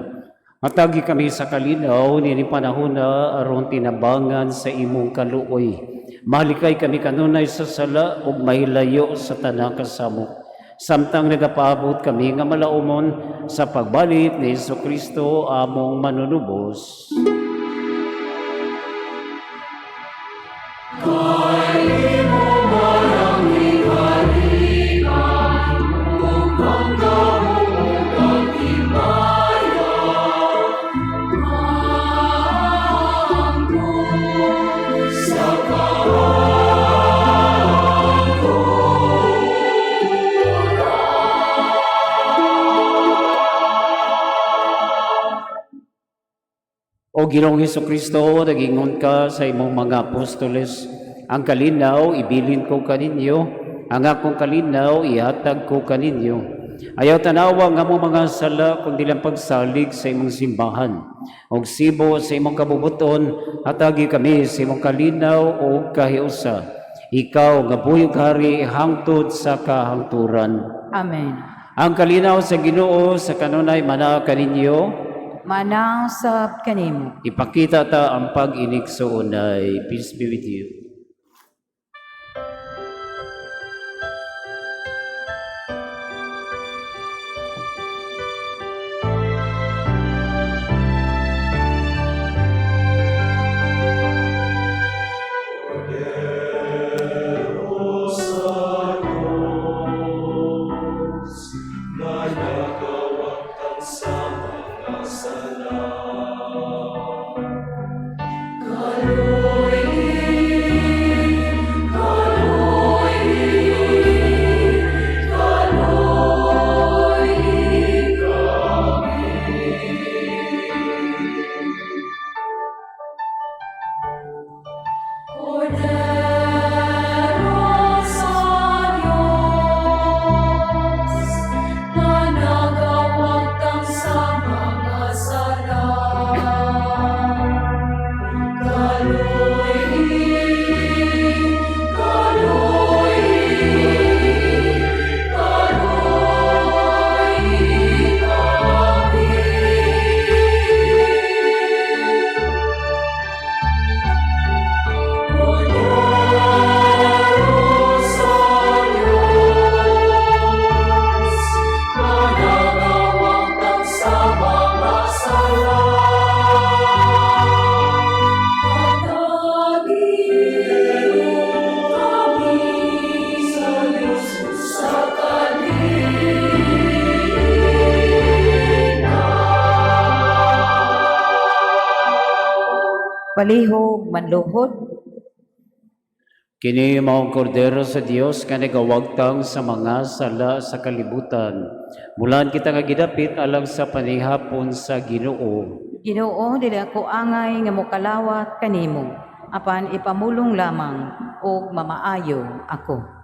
Matagi kami sa kalinaw nini panahona aron tinabangan sa imong kaluoy. Malikay kami kanunay sa sala ug mahilayo sa tanang kasamo. Samtang nagapaabot kami nga malaumon sa pagbalik ni Jesucristo among manunubos. O Ginoong Hesukristo, nagingon ka sa imong mga apostoles, ang kalinaw ibilin ko kaninyo, ang akong kalinaw ihatag ko kaninyo. Ayaw tanawa nga mo mga sala kung dilang pagsalig sa imong simbahan. Og sibo sa imong kabubuton, hatagi kami sa imong kalinaw o kahiusa. Ikaw nga buyog hari hangtod sa kahangturan. Amen. Ang kalinaw sa Ginoo sa kanunay mana kaninyo, Manaw sa kanimo. ipakita ta ang pag-iniksoonay. Peace be with you. Palihog manluhod. Kini maong kordero sa Dios nga nagawagtang sa mga sala sa kalibutan. Mulan kita nga gidapit alang sa panihapon sa Ginoo. Ginoo, dili ako angay nga mokalawat kanimo. Apan ipamulong lamang og mamaayo ako.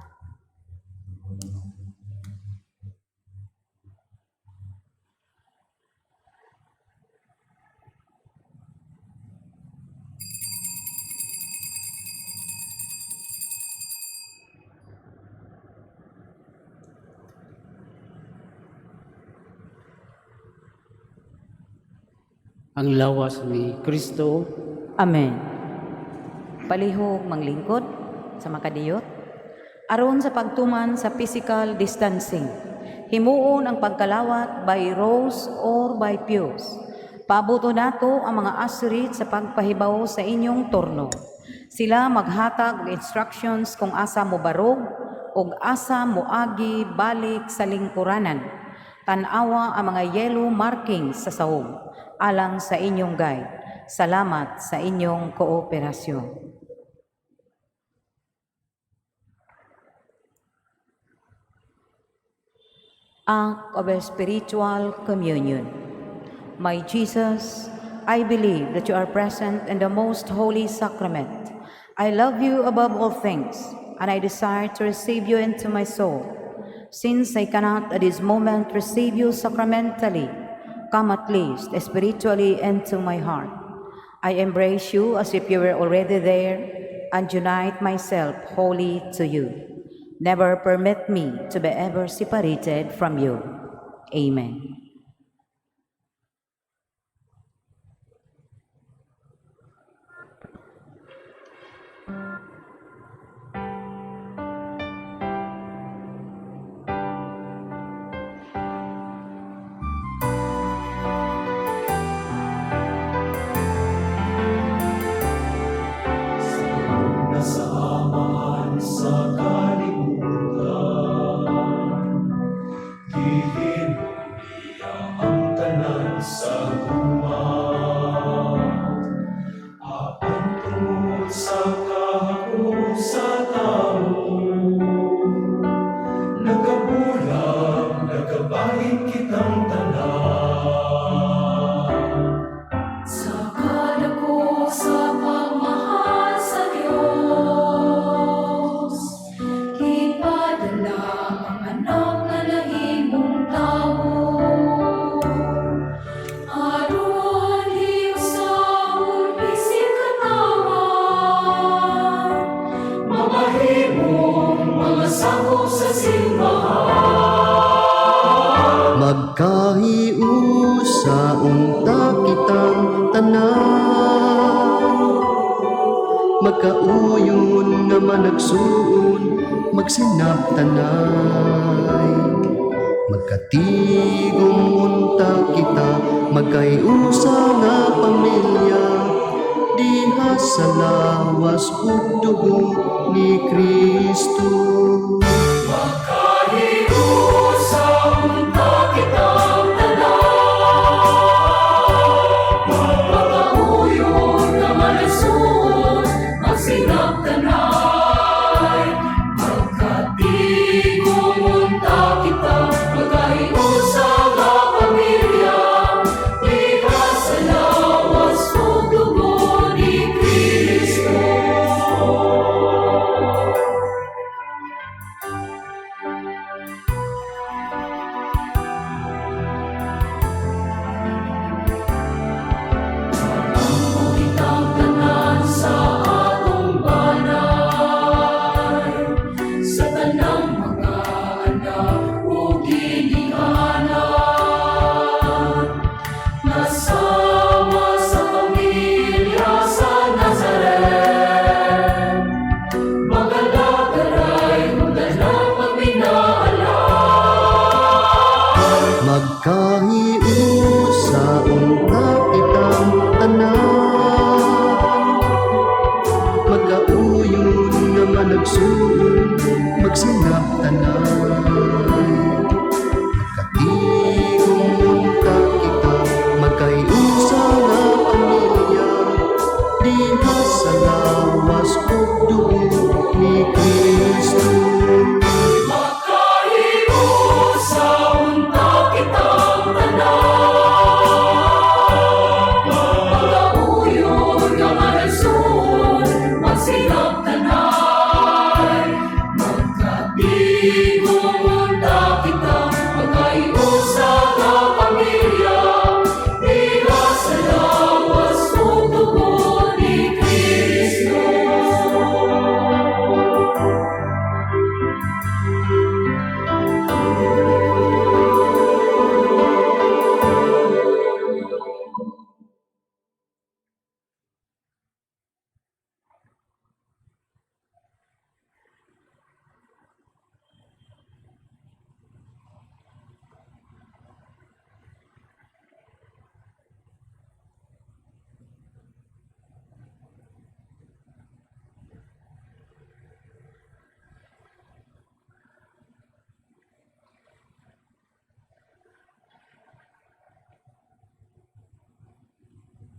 Ang lawas ni Kristo, Amen. Palihog manglingkod sa makadiyot. Aron sa pagtuman sa physical distancing, himuon ang pagkalawat by rows or by pews. Pabuto nato ang mga asurit sa pagpahibaw sa inyong turno. Sila maghatag og instructions kung asa mo barog ug asa mo agi balik sa lingkuranan. Tan-awa ang mga yellow markings sa sahog alang sa inyong guide. Salamat sa inyong kooperasyon. Act of a spiritual communion. My Jesus, I believe that you are present in the most holy sacrament. I love you above all things, and I desire to receive you into my soul. Since I cannot at this moment receive you sacramentally, come at least spiritually into my heart. I embrace you as if you were already there and unite myself wholly to you. Never permit me to be ever separated from you. Amen. Nasamaan sa kalimutan, dihin niya ang tanan sa gumat. Apan tungod sa kahapon sa tao, nagabulag, nagabahit kitang tanan. Sagad ako sa pagmahal sa Diyos, ipadala ang anak na nahimong tao. Aron hiusahon bisig katawan, mamahimong mga sakop sa simbahan. Magkahiusa unta kitang tanan, magkauyon nga managsuon, magsinap tanay. Magkatigong unta kita, magkahiusa nga pamilya, diha sa lawas ug dugo ni Kristo. Magkahiusa unta kitang tanan, magkauyon nga managsuon, magsinap tanay. Magkatigong unta kita, magkahiusa nga pamilya, diha sa lawas ug dugo ni Kristo.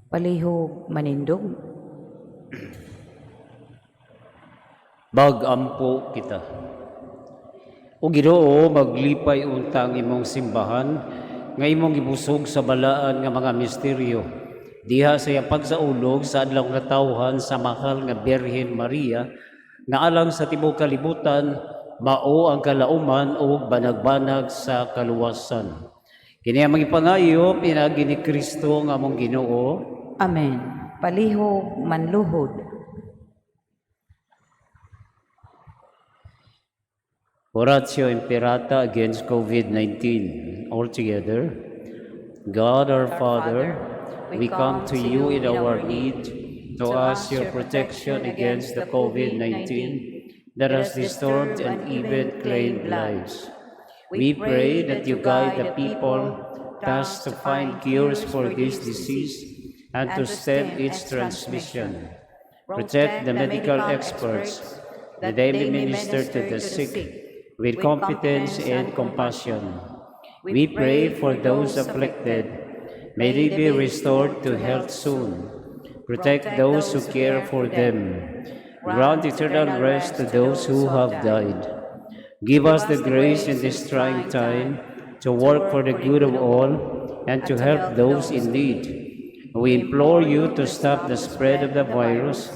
Palihog manindog. Bagampo kita. O Ginoo, maglipay unta ang imong simbahan, nga imong gibusog sa balaan nga mga misteryo. Diha sa iyang pagsaulog sa adlaw nga tawhan sa mahal nga Birhen Maria, nga alang sa tibuok kalibutan, mao ang kalauman o banag-banag sa kaluwasan. Kini ang mga pangayo, pinagi ni Kristo nga among Ginoo. Amen. Palihog manluhod. Oratio Imperata against COVID-19. Altogether, God our Father, we come to you in our need to ask your protection against the COVID-19 that has disturbed and even claimed lives. We pray that you guide the people tasked to find cures for this disease and to stem its transmission. Protect the medical experts that they may minister to the sick with competence and compassion. We pray for those afflicted. May they be restored to health soon. Protect those who care for them. Grant eternal rest to those who have died. Give us the grace in this trying time to work for the good of all and to help those in need. We implore you to stop the spread of the virus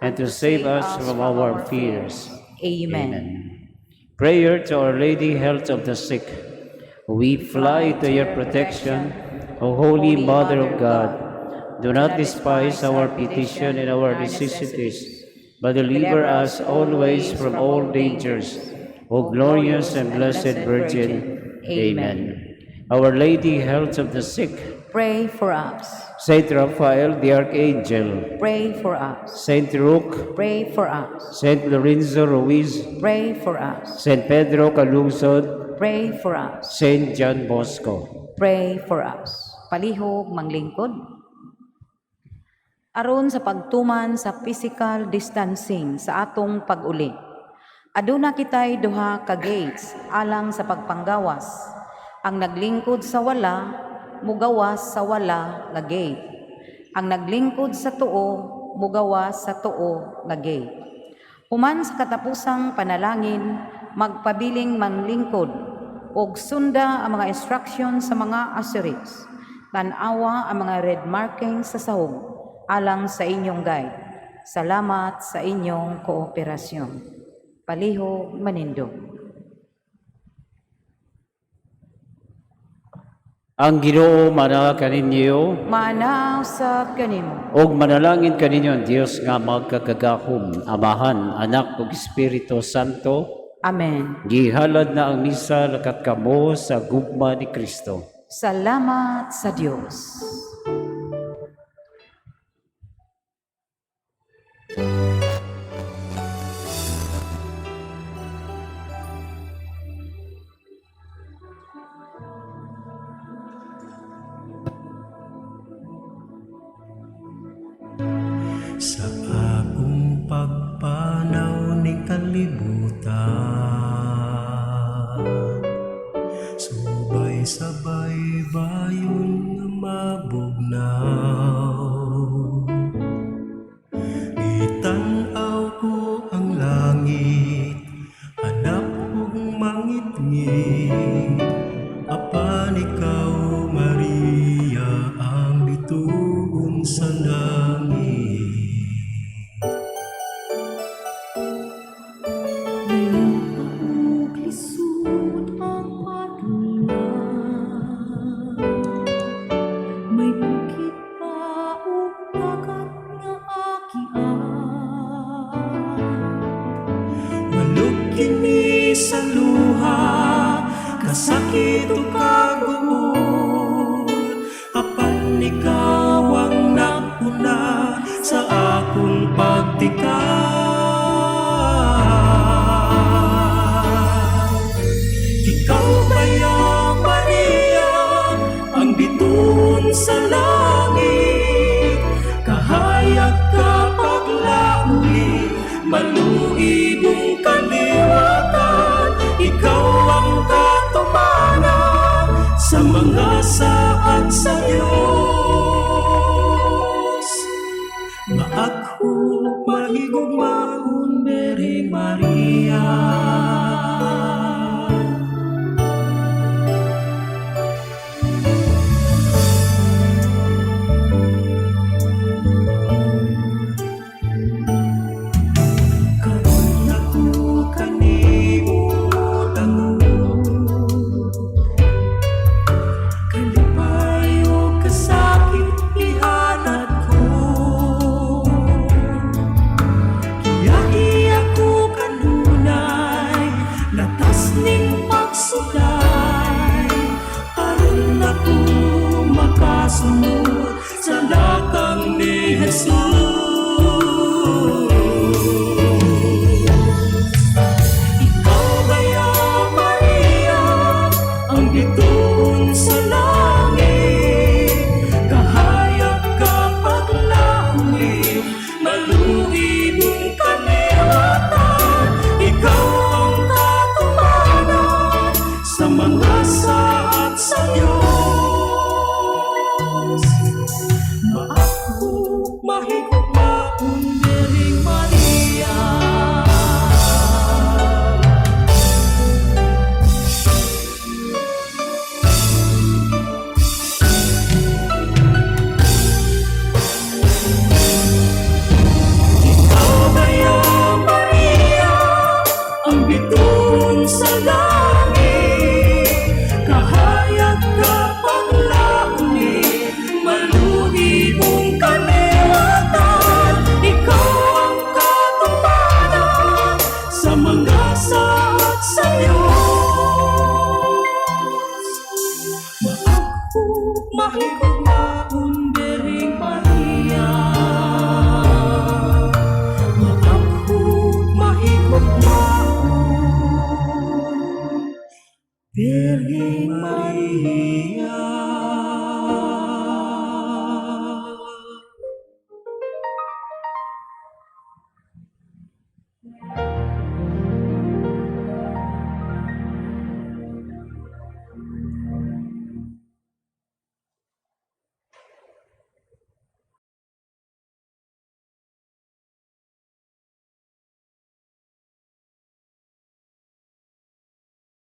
and to save us from our fears. Amen. Prayer to Our Lady, Health of the Sick. We fly to your protection, O Holy Mother of God. Do not despise our petition and our necessities, but deliver us always from all dangers, O glorious and blessed Virgin. Amen. Our Lady, Health of the Sick. Pray for us. Saint Raphael the Archangel. Pray for us. Saint Roque. Pray for us. Saint Lorenzo Ruiz. Pray for us. Saint Pedro Calungsod. Pray for us. Saint John Bosco. Pray for us. Palihog manglingkod. Aron sa pagtuman sa physical distancing sa atong pag-uli. Aduna kitay duha ka gates alang sa pagpanggawas. Ang naglingkod sa wala, mugawas sa wala nga gate. Ang naglingkod sa tuo, mugawas sa tuo nga gate. Human sa katapusang panalangin, magpabiling manlingkod og sunda ang mga instruction sa mga asterisk. Tanawa ang mga red marking sa sahog alang sa inyong guide. Salamat sa inyong kooperasyon. Paliho manindog. Ang Ginoo manaw kaninyo, Manaw sa kanimo. og manalangin kaninyo ang Dios nga magkakagahom, Amahan, Anak ug Espiritu Santo. Amen. Gihalad na ang misa lakat kamo sa gugma ni Kristo. Salamat sa Diyos. Sa akong pagpanaw ni kalibutan, subay-sabay bayon nga mabugnaw. Itanaw ko ang langit, hanap kong mangit-ngit, apan ikaw, Maria, ang bituon sa langit. Ug lisod ang padulong. May bukid pa ug dagat nga agian. Walog kini sa luha, kasakit o kaguol, apan ikaw ang napuna sa akong pagtikay. Ikaw kaya, Maria, ang bituon sa langit, kahayag ka paglauli, maluibong kaliwatan, ikaw ang katumanan sa mga saad sa Diyos. Maakhog mahigugma bituon sa langit, kahayag ka paglauni, malugi mong kaliwatan, ikaw ang katuparan sa mga saat sa mahigugmaon Bering Maria, mahigugmaon Bering